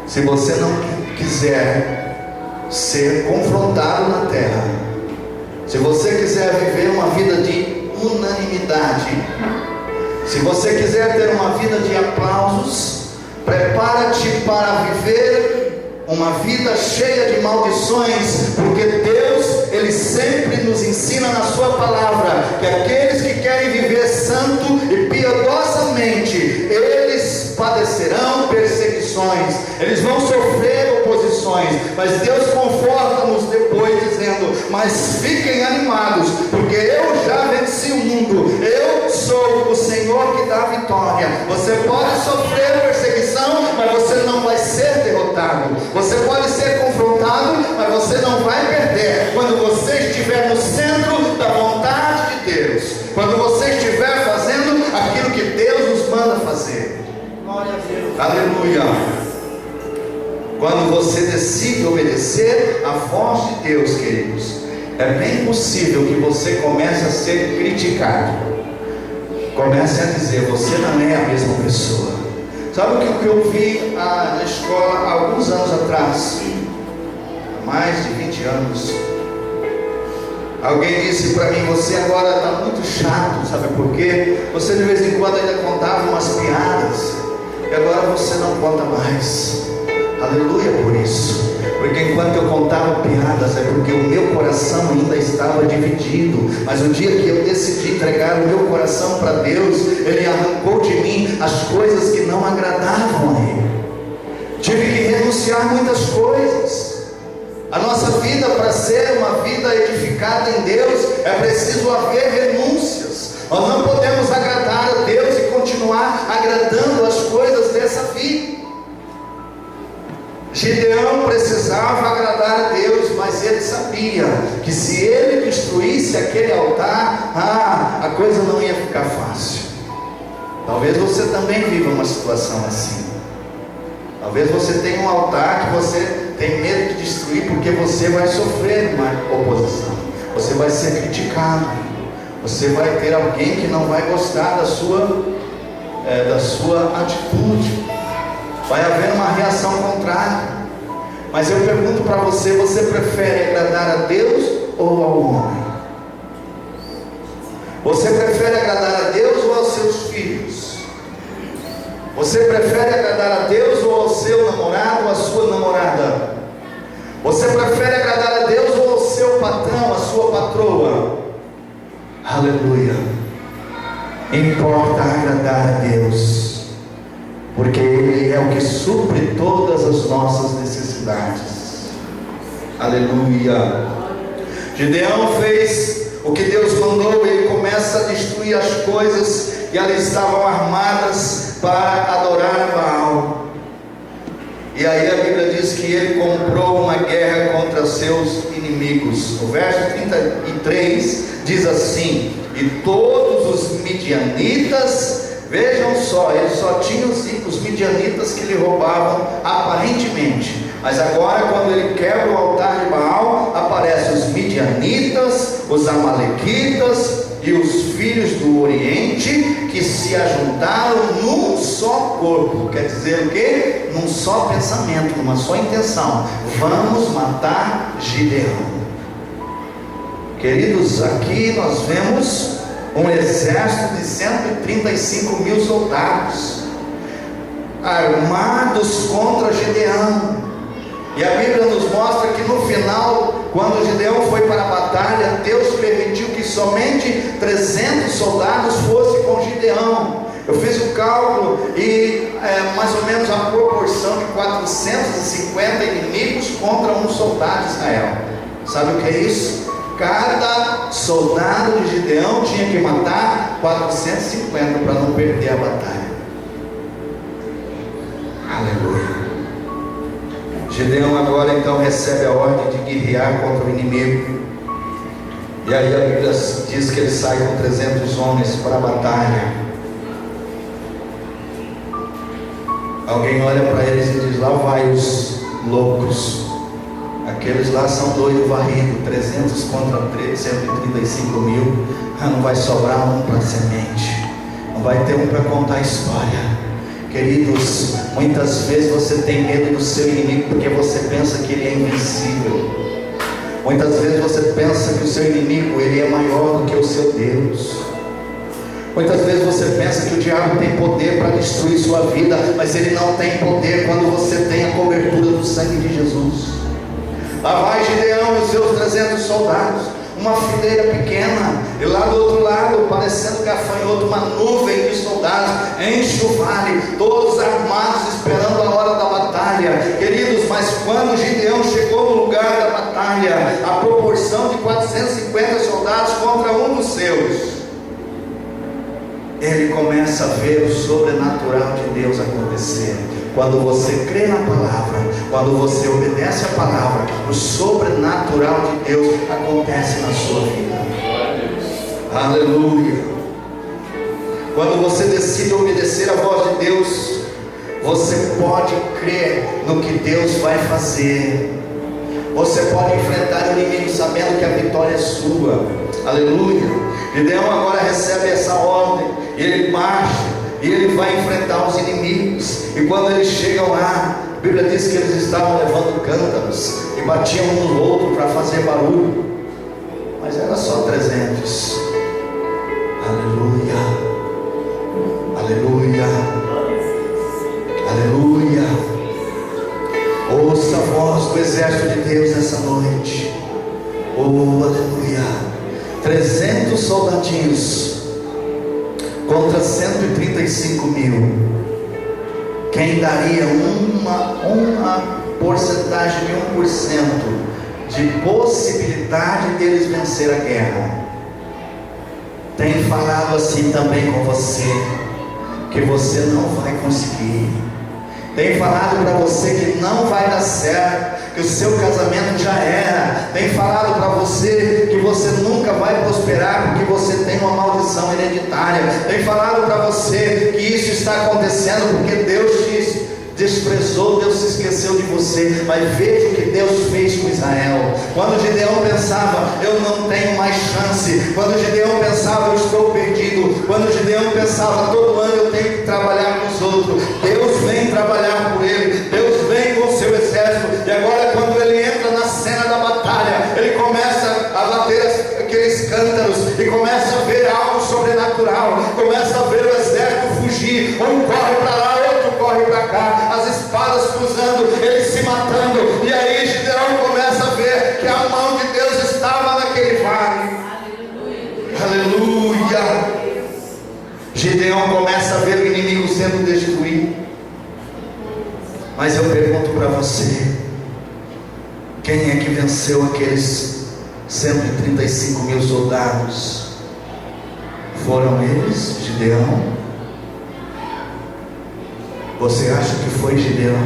Se você não quiser ser confrontado na terra, se você quiser viver uma vida de unanimidade, se você quiser ter uma vida de aplausos, prepara-te para viver uma vida cheia de maldições, porque Deus, Ele sempre nos ensina na sua palavra, que aqueles que querem viver santo e piedosamente, eles padecerão perseguições, eles vão sofrer oposições, mas Deus conforta-nos depois dizendo: mas fiquem animados, porque eu já venci o mundo, eu sou o Senhor que dá vitória. Você pode sofrer perseguição, mas você não vai ser derrotado. Você pode ser confrontado, mas você não vai perder. Quando você estiver no centro da vontade de Deus, quando você Aleluia. Quando você decide obedecer a voz de Deus, queridos, é bem possível que você comece a ser criticado. Comece a dizer: você não é a mesma pessoa. Sabe o que eu vi na escola há alguns anos atrás? Há mais de 20 anos. Alguém disse para mim: você agora está muito chato. Sabe por quê? Você de vez em quando ainda contava umas piadas, e agora você não conta mais. Aleluia por isso. Porque enquanto eu contava piadas, é porque o meu coração ainda estava dividido. Mas o dia que eu decidi entregar o meu coração para Deus, Ele arrancou de mim as coisas que não agradavam a Ele. Tive que renunciar a muitas coisas. A nossa vida, para ser uma vida edificada em Deus, é preciso haver renúncias. Nós não podemos agradar a Deus e continuar agradando as coisas dessa vida. Gideão precisava agradar a Deus, mas ele sabia que se ele destruísse aquele altar, a coisa não ia ficar fácil. Talvez você também viva uma situação assim. Talvez você tenha um altar que você tem medo de destruir, porque você vai sofrer uma oposição, você vai ser criticado, você vai ter alguém que não vai gostar da sua atitude. Vai haver uma reação contrária. Mas eu pergunto para você: você prefere agradar a Deus ou ao homem? Você prefere agradar a Deus ou aos seus filhos? Você prefere agradar a Deus ou ao seu namorado ou à sua namorada? Você prefere agradar a Deus ou ao seu patrão, à sua patroa? Aleluia. Importa agradar a Deus, porque Ele é o que supre todas as nossas necessidades. Aleluia. Gideão fez o que Deus mandou. Ele começa a destruir as coisas que ali estavam armadas para adorar Baal. E aí a Bíblia diz que ele comprou uma guerra contra seus inimigos. O verso 33 diz assim: e todos os midianitas, vejam só, ele só tinha os midianitas que lhe roubavam aparentemente, mas agora quando ele quebra o altar de Baal, aparecem os midianitas, os amalequitas e os filhos do Oriente, que se ajuntaram num só corpo. Quer dizer o quê? Num só pensamento, numa só intenção: vamos matar Gideão. Queridos, aqui nós vemos um exército de 135 mil soldados armados contra Gideão. E a Bíblia nos mostra que no final, quando Gideão foi para a batalha, Deus permitiu que somente 300 soldados fossem com Gideão. Eu fiz o cálculo e mais ou menos a proporção de 450 inimigos contra um soldado de Israel. Sabe o que é isso? Cada soldado de Gideão tinha que matar 450 para não perder a batalha. Aleluia. Gideão agora então recebe a ordem de guerrear contra o inimigo. E aí a Bíblia diz que ele sai com 300 homens para a batalha. Alguém olha para eles e diz: lá vai os loucos. Aqueles lá são doido varrido. 300 contra 135 mil. Não vai sobrar um para a semente. Não vai ter um para contar a história. Queridos, muitas vezes você tem medo do seu inimigo porque você pensa que ele é invencível. Muitas vezes você pensa que o seu inimigo ele é maior do que o seu Deus. Muitas vezes você pensa que o diabo tem poder para destruir sua vida, mas ele não tem poder quando você tem a cobertura do sangue de Jesus. Lá vai Gideão e os seus 300 soldados, uma fileira pequena, e lá do outro lado, parecendo gafanhoto, uma nuvem de soldados enche o vale, todos armados, esperando a hora da batalha. Queridos, mas quando Gideão chegou no lugar da batalha, a proporção de 450 soldados contra um dos seus, ele começa a ver o sobrenatural de Deus acontecer. Quando você crê na palavra, quando você obedece a palavra, o sobrenatural de Deus acontece na sua vida. Aleluia. Quando você decide obedecer a voz de Deus, Você pode crer no que Deus vai fazer. Você pode enfrentar o inimigo sabendo que a vitória é sua. Aleluia. Gideão agora recebe essa ordem, e ele marcha, e ele vai enfrentar os inimigos. E quando eles chegam lá, a Bíblia diz que eles estavam levando cântaros e batiam um no outro para fazer barulho, mas era só 300. Aleluia, aleluia, aleluia. Ouça a voz do exército de Deus nessa noite. Oh, aleluia. 300 soldadinhos contra 135 mil. Quem daria uma porcentagem de 1% de possibilidade deles vencer a guerra? Tem falado assim também com você, que você não vai conseguir. Tem falado para você que não vai dar certo, que o seu casamento já era. Tem falado para você que você nunca vai prosperar porque você tem uma maldição hereditária. Tem falado para você que isso está acontecendo porque Deus te desprezou, Deus se esqueceu de você. Mas veja o que Deus fez com Israel. Quando Gideão pensava, eu não tenho mais chance. Quando Gideão pensava, eu estou perdido. Quando Gideão pensava, todo ano eu tenho que trabalhar com os outros, Deus vem trabalhar por ele. Deus vem com o seu exército. E agora, quando ele entra na cena da batalha, ele começa a bater aqueles cântaros e começa a ver algo sobrenatural. Começa a ver o exército fugir. Um corre para lá, outro corre para cá, as espadas cruzando, eles se matando. E aí Gideão começa a ver que a mão de Deus estava naquele vale. Aleluia, aleluia. Gideão começa a ver o inimigo sendo destruído. Mas eu pergunto para você, quem é que venceu aqueles 135 mil soldados? Foram eles, Gideão? Você acha que foi Gideão?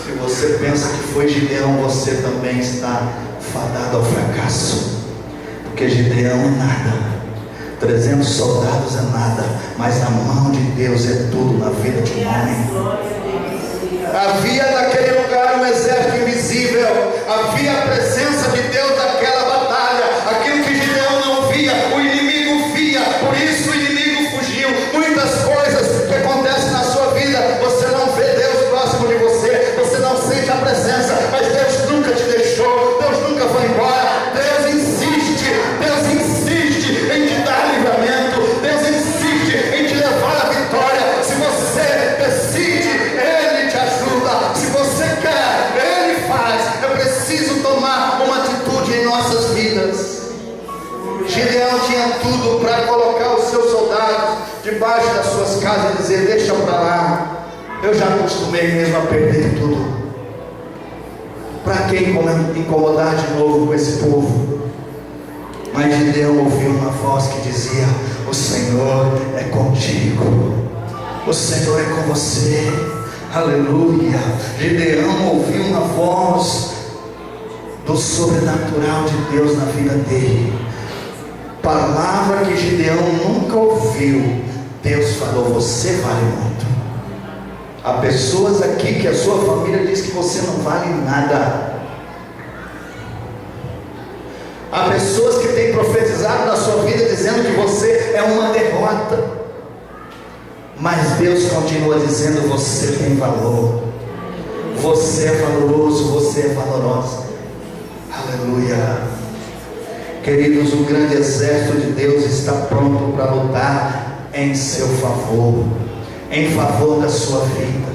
Se você pensa que foi Gideão, você também está fadado ao fracasso. Porque Gideão é nada, 300 soldados é nada, mas a mão de Deus é tudo na vida de um homem. Havia naquele lugar um exército invisível, havia a presença de Deus naquela batalha. Aquilo que Gideão não via, o inimigo via, por isso o inimigo fugiu. Muitas coisas que acontecem na sua vida, você não vê Deus próximo de você, você não sente a presença, mas Deus nunca te deixou, Deus nunca foi embora. Deus insiste em te dar livramento, Deus insiste em te levar à vitória. Se você decide, Ele te ajuda. Se você quer, Ele faz. É preciso tomar uma atitude em nossas vidas. Gideão tinha tudo para colocar os seus soldados debaixo das suas casas e dizer: deixa para lá, eu já acostumei mesmo a perder tudo. Para que incomodar de novo com esse povo? Mas Gideão ouviu uma voz que dizia: o Senhor é contigo, o Senhor é com você. Aleluia. Gideão ouviu uma voz do sobrenatural de Deus na vida dele. Palavra que Gideão nunca ouviu. Deus falou: você vale muito. Há pessoas aqui que a sua família diz que você não vale nada. Há pessoas que têm profetizado na sua vida dizendo que você é uma derrota. Mas Deus continua dizendo: você tem valor, você é valoroso, você é valorosa. Aleluia. Queridos, o grande exército de Deus está pronto para lutar em seu favor, em favor da sua vida.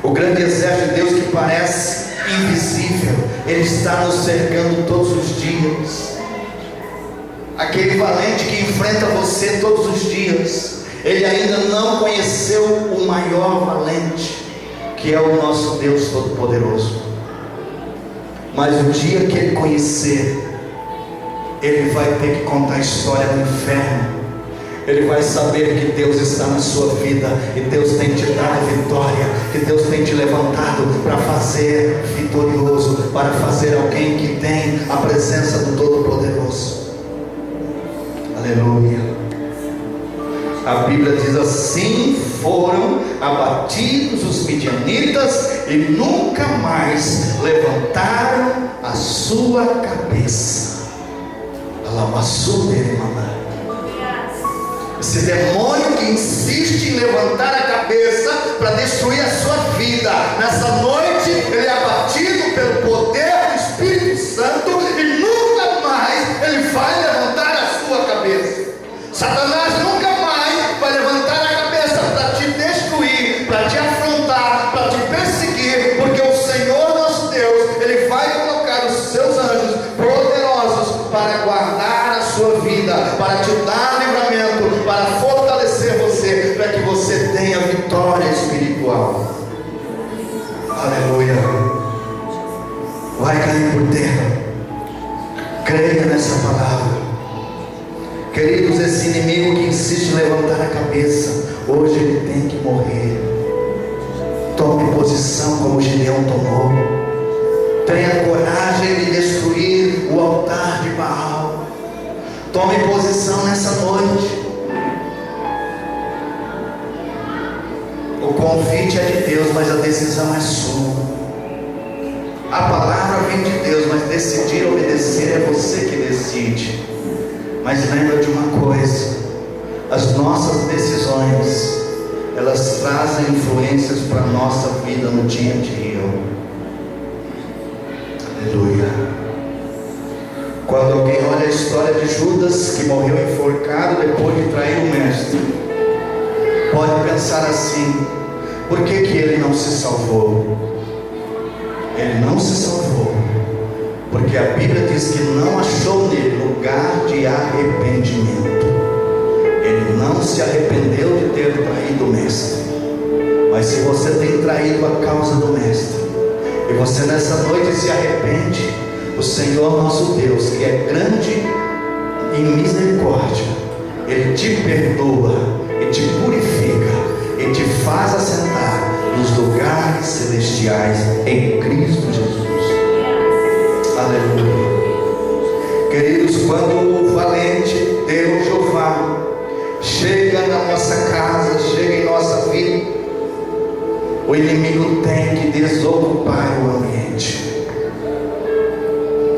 O grande exército de Deus, que parece invisível, ele está nos cercando todos os dias. Aquele valente que enfrenta você todos os dias, ele ainda não conheceu o maior valente, que é o nosso Deus Todo-Poderoso. Mas o dia que ele conhecer, ele vai ter que contar a história do inferno. Ele vai saber que Deus está na sua vida, e Deus tem te dado vitória, que Deus tem te levantado para fazer vitorioso, para fazer alguém que tem a presença do Todo-Poderoso. Aleluia. A Bíblia diz assim: foram abatidos os midianitas e nunca mais levantaram a sua cabeça. Esse demônio que insiste em levantar a cabeça para destruir a sua vida, nessa noite ele é abatido pelo poder do Espírito Santo e nunca mais ele vai levantar a sua cabeça. Satanás nunca mais vai levantar a cabeça para te destruir, para te afrontar, para te perseguir, porque o Senhor nosso Deus, ele vai colocar os seus anjos poderosos para guardar a sua vida, para te dar livramento, para fortalecer você, para que você tenha vitória espiritual. Aleluia. Vai cair por terra. Creia nessa palavra. Queridos, esse inimigo que insiste em levantar a cabeça, hoje ele tem que morrer. Tome posição como Gideão tomou. Tenha coragem de destruir o altar de Baal. Tome posição nessa noite. O convite é de Deus, mas a decisão é sua. A palavra vem de Deus, mas decidir obedecer é você que decide. Mas lembra de uma coisa: as nossas decisões, elas trazem influências para a nossa vida no dia a dia. Aleluia. Quando alguém olha a história de Judas, que morreu enforcado depois de trair o mestre, pode pensar assim: por que ele não se salvou? Ele não se salvou porque a Bíblia diz que não achou nele lugar de arrependimento. Ele não se arrependeu de ter traído o mestre. Mas se você tem traído a causa do mestre, e você nessa noite se arrepende, o Senhor nosso Deus, que é grande em misericórdia, Ele te perdoa e te purifica e te faz assentar nos lugares celestiais em Cristo Jesus. Aleluia. Queridos, quando o valente Deus Jeová chega na nossa casa, chega em nossa vida, o inimigo tem que desocupar o ambiente.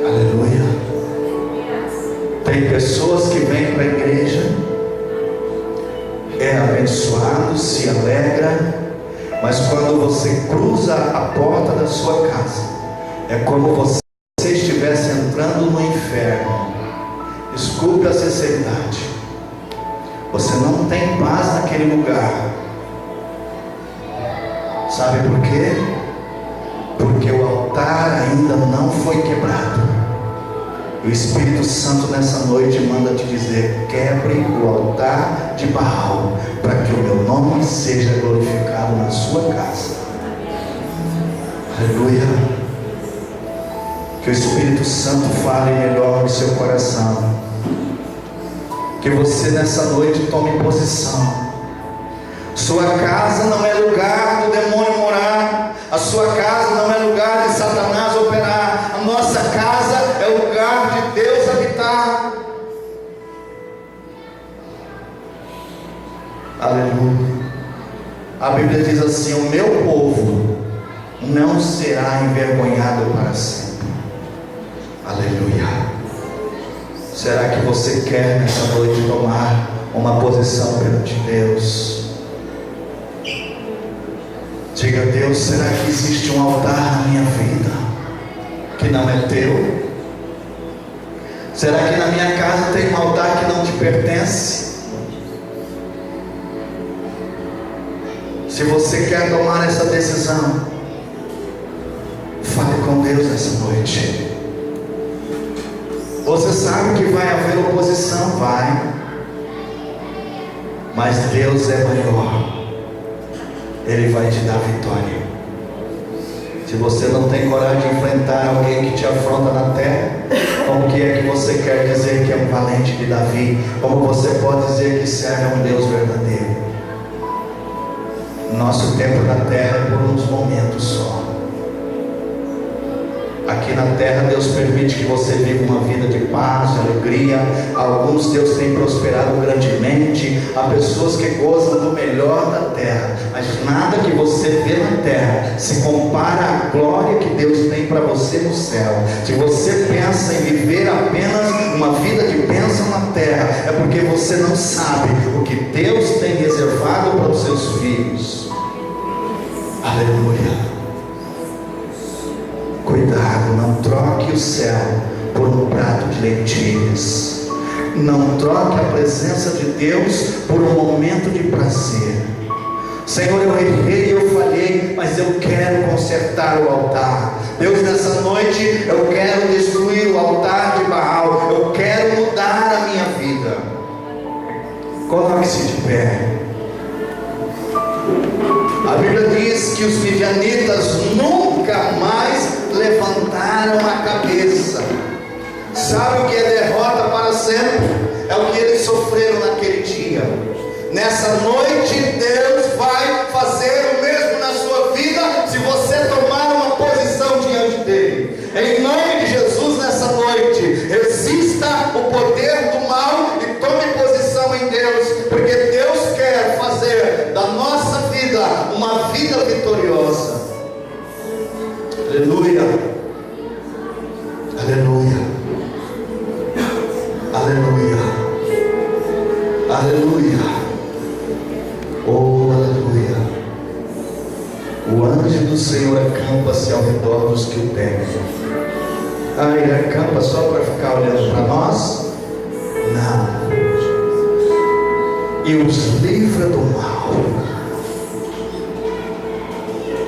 Aleluia. Tem pessoas que vêm para a igreja, é abençoado, se alegra, mas quando você cruza a porta da sua casa, é como você estivesse entrando no inferno. Desculpe a sinceridade, você não tem paz naquele lugar. Sabe por quê? Porque o altar ainda não foi quebrado. O Espírito Santo nessa noite manda te dizer: quebre o altar de Baal, para que o meu nome seja glorificado na sua casa. Aleluia. Que o Espírito Santo fale melhor no seu coração. Que você nessa noite tome posição. Sua casa não é lugar do demônio morar. A sua casa não é lugar de Satanás operar. A nossa casa é lugar de Deus habitar. Aleluia. A Bíblia diz assim: o meu povo não será envergonhado para sempre. Aleluia. Será que você quer nessa noite tomar uma posição perante Deus? Diga: Deus, será que existe um altar na minha vida que não é teu? Será que na minha casa tem um altar que não te pertence? Se você quer tomar essa decisão, fale com Deus nessa noite. Você sabe que vai haver oposição, vai, mas Deus é maior. Ele vai te dar vitória. Se você não tem coragem de enfrentar alguém que te afronta na terra, como que é que você quer dizer que é um valente de Davi? Como você pode dizer que serve a um Deus verdadeiro? Nosso tempo na terra é por uns momentos só. Aqui Aqui na terra Deus permite que você viva uma vida de paz, de alegria. Alguns Deus tem prosperado grandemente. Há pessoas que gozam do melhor da terra, mas nada que você vê na terra se compara à glória que Deus tem para você no céu. Se você pensa em viver apenas uma vida de bênção na terra, é porque você não sabe o que Deus tem reservado para os seus filhos. Aleluia. Cuidado, não troque o céu por um prato de lentilhas. Não troque a presença de Deus por um momento de prazer. Senhor, eu errei, eu falhei, mas eu quero consertar o altar. Deus, nessa noite eu quero destruir o altar de Baal. Eu quero mudar a minha vida. Coloque-se de pé. A Bíblia diz que os midianitas nunca mais levantaram a cabeça. Sabe o que é derrota para sempre? É o que eles sofreram naquele dia. Nessa noite Deus vai fazer o mesmo na sua vida, se você tomar uma posição diante dele. Em nome de Jesus, nessa noite, resista o poder do mal e tome posição em Deus, porque Deus quer fazer da nossa vida uma vida vitoriosa. Aleluia, aleluia, aleluia, aleluia. Oh, aleluia. O anjo do Senhor acampa-se ao redor dos que o temem. Ah, ele acampa só para ficar olhando para nós? Não. E os livra do mal.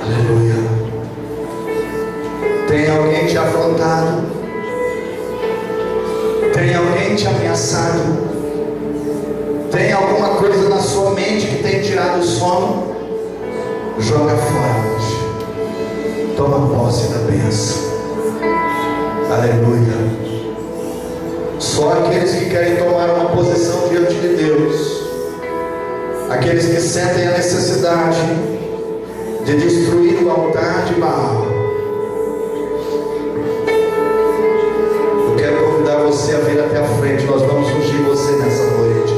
Aleluia. Tem alguém te afrontado? Tem alguém te ameaçado? Tem alguma coisa na sua mente que tem tirado o sono? Joga fora hoje. Toma posse da bênção. Aleluia. Só aqueles que querem tomar uma posição diante de Deus, aqueles que sentem a necessidade de destruir o altar de Baal, eu quero convidar você a vir até a frente. Nós vamos ungir você nessa noite.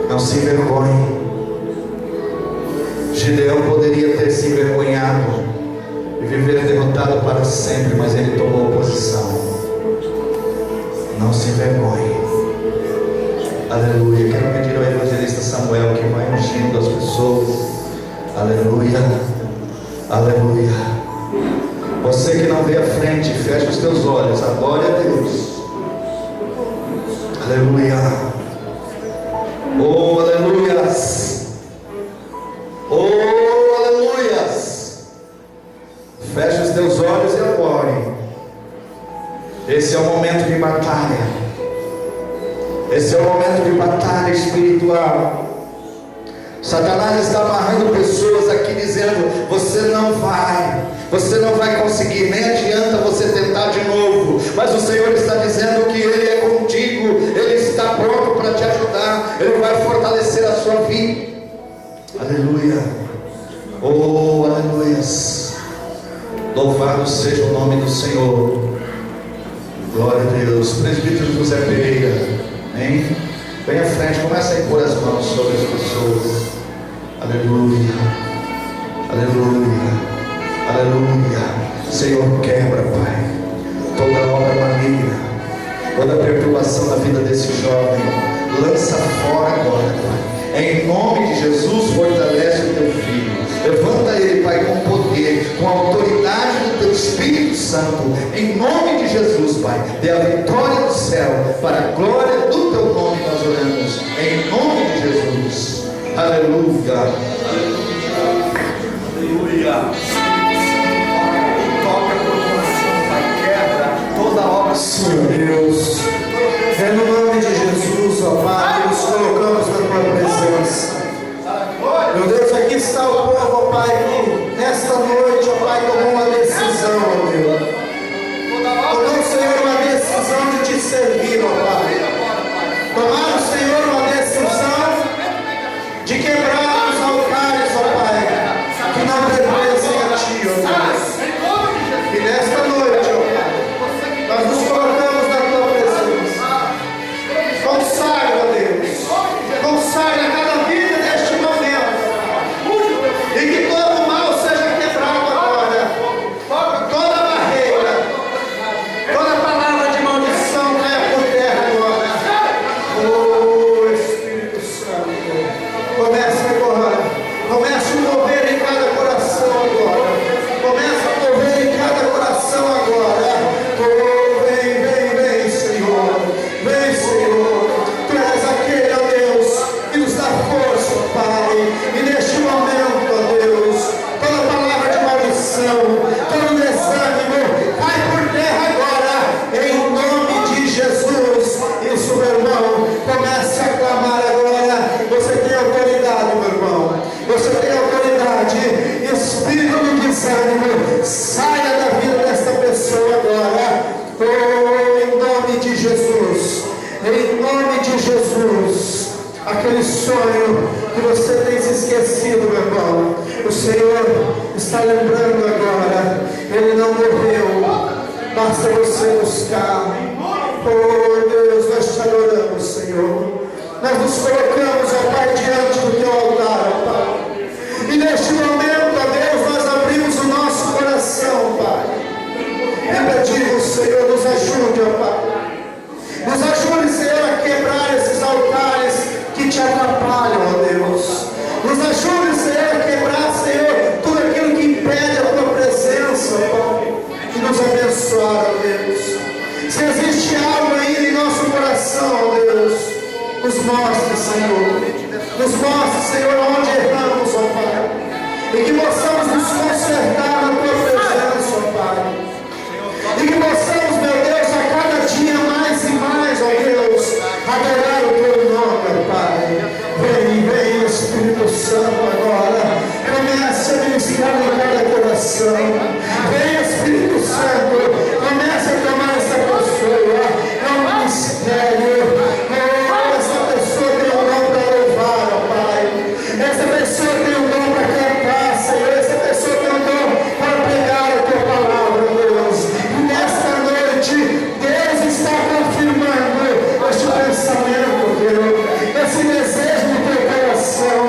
Não se envergonhe. Gideão poderia ter se envergonhado e viver derrotado para sempre, mas ele tomou posição. Não se envergonhe. Aleluia. Quero pedir ao evangelista Samuel que vai ungindo as pessoas. Aleluia. Aleluia. Você que não vê a frente, fecha os teus olhos. Adore a Deus. Aleluia. Oh, aleluias. Oh, aleluias. Feche os teus olhos e adore. Esse é o momento de batalha. Esse é o momento de batalha espiritual. Satanás está amarrando pessoas aqui dizendo: você não vai conseguir, nem adianta você tentar de novo. Mas o Senhor está dizendo que Ele é contigo, Ele está pronto para te ajudar, Ele vai fortalecer a sua vida. Aleluia. Oh, aleluias. Louvado seja o nome do Senhor. Glória a Deus. Presbítero José Pereira, hein? Vem à frente, começa a impor as mãos sobre as pessoas. Aleluia, aleluia, aleluia. Senhor, quebra, Pai, toda obra maligna, toda perturbação na vida desse jovem. Lança fora agora, Pai. Em nome de Jesus, fortalece o teu filho. Levanta ele, Pai, com poder, com a autoridade do teu Espírito Santo. Em nome de Jesus, Pai, dê a vitória do céu, para a glória do teu nome nós oramos. Em nome de Jesus. Aleluia. Aleluia. Toca teu coração, Pai, quebra toda obra. Senhor Deus, é no nome de Jesus, ó Pai, que nos colocamos na tua presença. Meu Deus, aqui está o povo, ó Pai, que nesta noite, ó Pai, tomou uma decisão, ó Deus. Tomou, Senhor, uma decisão de te servir, ó Pai. Tomaram, Senhor, uma decisão de quebrar os altares, ó Pai, que não pertencem a Ti, ó Deus. E nesta noite, ó Pai, nós nos colocamos na tua presença. Consagra, Deus. Consagra cada vida neste momento. E que todo mal seja quebrado agora. Toda barreira, toda palavra de maldição caia por terra agora. Oh Espírito Santo, começa agora. Começa a mover em cada coração agora. Começa a mover em cada coração agora. Oh, vem, Senhor. Vem, Senhor. Tu és aquele, ó Deus, que nos dá força, Pai. E neste momento, ó Deus, toda palavra de maldição, todo desânimo, cai por terra agora, em nome de Jesus. Isso, meu irmão, comece a clamar agora. Você tem autoridade, meu irmão. Você tem autoridade. Espírito de desânimo, saia da vida desta pessoa agora. Oh, em nome de Jesus. Em nome de Jesus. Aquele sonho que você tem se esquecido, meu irmão, o Senhor está lembrando agora. Ele não morreu. Basta você buscar. Oh Deus, nós te adoramos, Senhor. Nós nos colocamos, ó Pai, diante do teu altar, ó Pai. E neste momento, ó Deus, nós abrimos o nosso coração, Pai. E pedimos, Senhor, nos ajude, ó Pai. Nos ajude, Senhor, a quebrar esses altares que te atrapalham, ó Deus. Nos ajude, Senhor, a quebrar, Senhor, tudo aquilo que impede a tua presença, Pai. E nos abençoar, ó Deus. Se existe algo ainda em nosso coração, ó Deus, nos mostre, Senhor. Nos mostre, Senhor, onde erramos, ó Pai. E que possamos nos consertar na tua presença, ó Pai. E que possamos, meu Deus, a cada dia mais e mais, ó Deus, adorar o teu nome, ó Pai. Vem, Espírito Santo, agora. Comece a ministrar em cada coração. Vem, Espírito Santo. Comece a tomar essa pessoa. É um mistério. Essa pessoa tem um dom para louvar, ó Pai. Essa pessoa tem um dom para cantar, Senhor. Essa pessoa tem um dom para pregar a tua palavra, Deus. E nesta noite, Deus está confirmando este pensamento, Deus. Esse desejo do teu coração.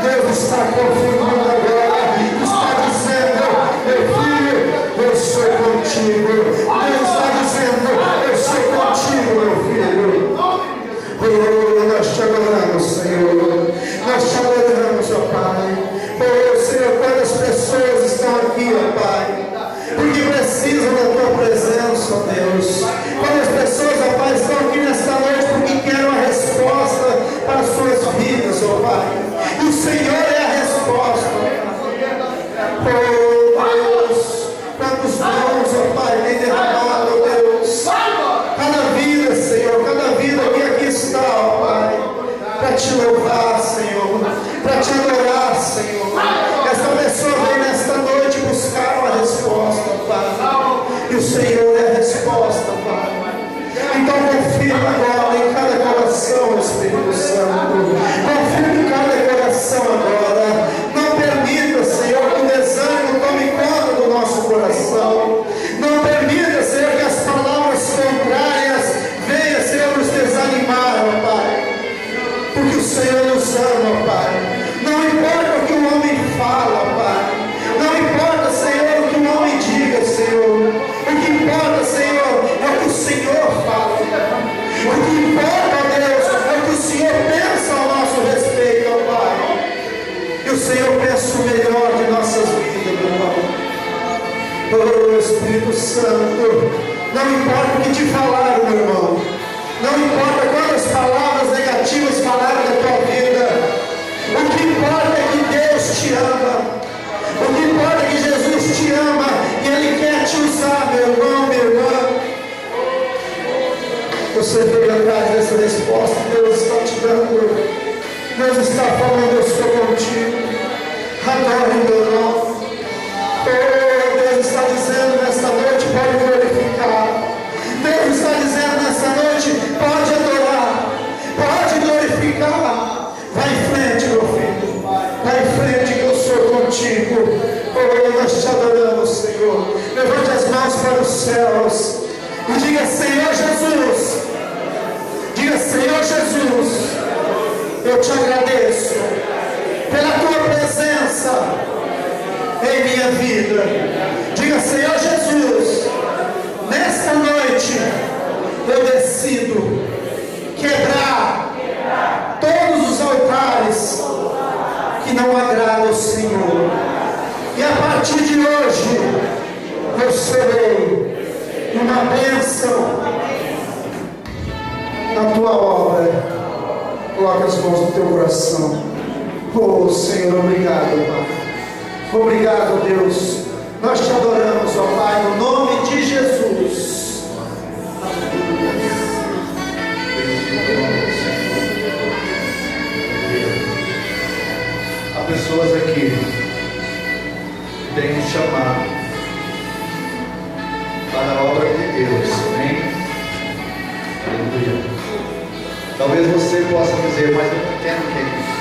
Deus está confirmando agora. Está dizendo, meu filho, eu sou contigo. Deus está dizendo, eu sou contigo, meu filho. Oh, nós te adoramos, Senhor. Nós te adoramos, ó Pai. Oh, Senhor, quantas pessoas estão aqui, ó Pai, porque precisam da tua presença, ó Deus. Quantas pessoas, ó Pai, estão aqui nesta noite porque querem uma resposta para as suas vidas, ó Pai. E o Senhor é a resposta. Oh, Deus, quantos dons, ó Pai, tem derramado, ó Deus. Cada vida, Senhor, cada vida que aqui está, ó Pai, para te louvar, Senhor, para te adorar, Senhor. Essa pessoa vem nesta noite buscar uma resposta, Pai. E o Senhor é a resposta, Pai. Então confirma agora em cada coração, Espírito Santo. Confirma em cada coração agora. Não permita, Senhor, que o desânimo tome conta do nosso coração. Não permita, Senhor, que as palavras contrárias venham, Senhor, nos desanimar, ó Pai. Porque o Senhor nos ama, ó Pai. Não importa o que o homem fala, ó Pai. Não importa, Senhor, o que o homem diga, Senhor. O que importa, Senhor, é o que o Senhor fala. O que importa, ó Deus, é o que o Senhor pensa ao nosso respeito, ó Pai. E o Senhor pensa o melhor de nossas vidas, meu irmão. Oh, Espírito Santo, não importa o que te falaram, meu irmão. Não importa quantas palavras negativas falaram da tua vida. O que importa é que Deus te ama. O que importa é que Jesus te ama e Ele quer te usar, meu irmão, minha irmã. Você veio atrás dessa resposta, Deus está te dando. Deus está falando, eu estou contigo. Adore o meu nome. Oh, Deus está dizendo nesta noite, pode glorificar. Deus está dizendo nesta noite, pode adorar, pode glorificar. Vai em frente, meu filho. Vai em frente que eu sou contigo. Oh, Oh, nós te adoramos, Senhor. Levante as mãos para os céus e diga: Senhor Jesus. Diga: Senhor Jesus, eu te agradeço pela tua presença em minha vida. Diga: Senhor Jesus, nesta noite eu decido quebrar todos os altares que não agradam ao Senhor, e a partir de hoje eu serei uma bênção na tua obra. Coloca as mãos no teu coração. Oh Senhor, obrigado, Pai. Obrigado, Deus. Nós te adoramos, ó Pai, no nome de Jesus. Há pessoas aqui que têm um chamado para a obra de Deus, amém? Aleluia. Talvez você possa dizer: mas eu não entendo o que é isso,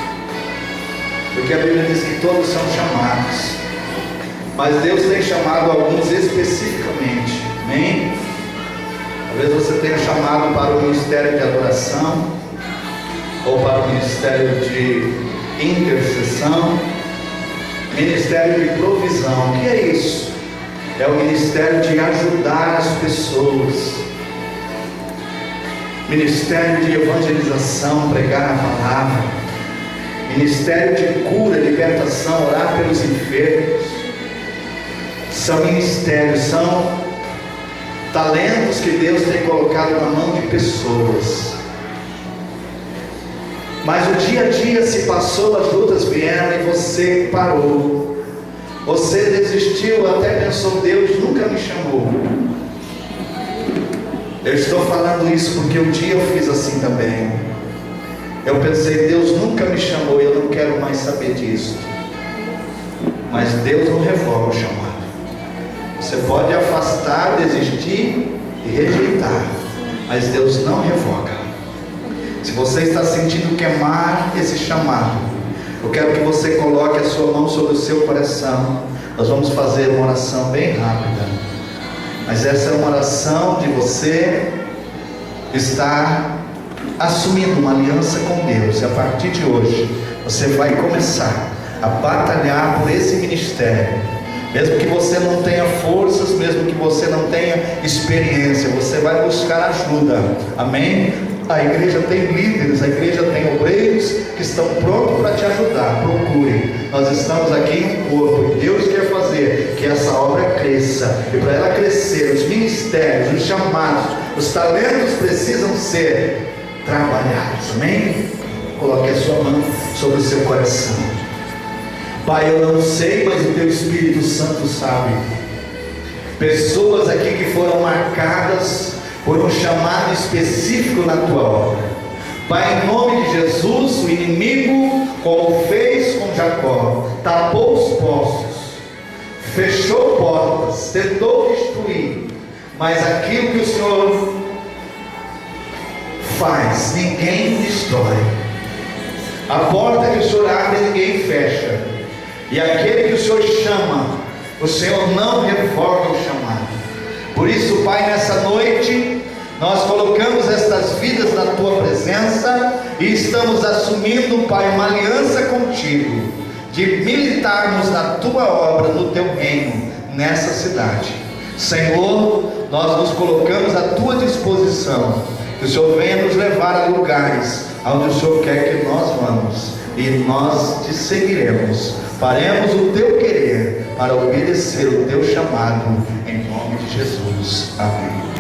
porque a Bíblia diz que todos são chamados, mas Deus tem chamado alguns especificamente, amém? Talvez você tenha chamado para o ministério de adoração, ou para o ministério de intercessão, ministério de provisão. O que é isso? É o ministério de ajudar as pessoas, ministério de evangelização, pregar a palavra, ministério de cura, libertação, orar pelos enfermos. São ministérios, são talentos que Deus tem colocado na mão de pessoas. Mas o dia a dia se passou, as lutas vieram e você parou, você desistiu, até pensou: Deus nunca me chamou. Eu estou falando isso porque um dia eu fiz assim também. Eu pensei: Deus nunca me chamou, eu não quero mais saber disso. Mas Deus não revoga o chamado. Você pode afastar, desistir e rejeitar, mas Deus não revoga. Se você está sentindo queimar esse chamado, eu quero que você coloque a sua mão sobre o seu coração. Nós vamos fazer uma oração bem rápida, mas essa é uma oração de você estar assumindo uma aliança com Deus. E a partir de hoje você vai começar a batalhar por esse ministério. Mesmo que você não tenha forças, mesmo que você não tenha experiência, você vai buscar ajuda, amém? A igreja tem líderes, a igreja tem obreiros que estão prontos para te ajudar. Procure, nós estamos aqui em um corpo e Deus quer fazer que essa obra cresça, e para ela crescer, os ministérios, os chamados, os talentos precisam ser trabalhados, amém? Coloque a sua mão sobre o seu coração. Pai, eu não sei, mas o teu Espírito Santo sabe. Pessoas aqui que foram marcadas por um chamado específico na tua obra. Pai, em nome de Jesus, o inimigo, como fez com Jacó, tapou os poços, fechou portas, tentou destruir, mas aquilo que o Senhor faz, ninguém destrói. A porta que o Senhor abre, ninguém fecha. E aquele que o Senhor chama, o Senhor não revoga o chamado. Por isso, Pai, nessa noite nós colocamos estas vidas na tua presença e estamos assumindo, Pai, uma aliança contigo de militarmos na tua obra, no teu reino, nessa cidade. Senhor, nós nos colocamos à tua disposição, que o Senhor venha nos levar a lugares onde o Senhor quer que nós vamos, e nós te seguiremos, faremos o teu querer para obedecer o teu chamado, em nome de Jesus, amém.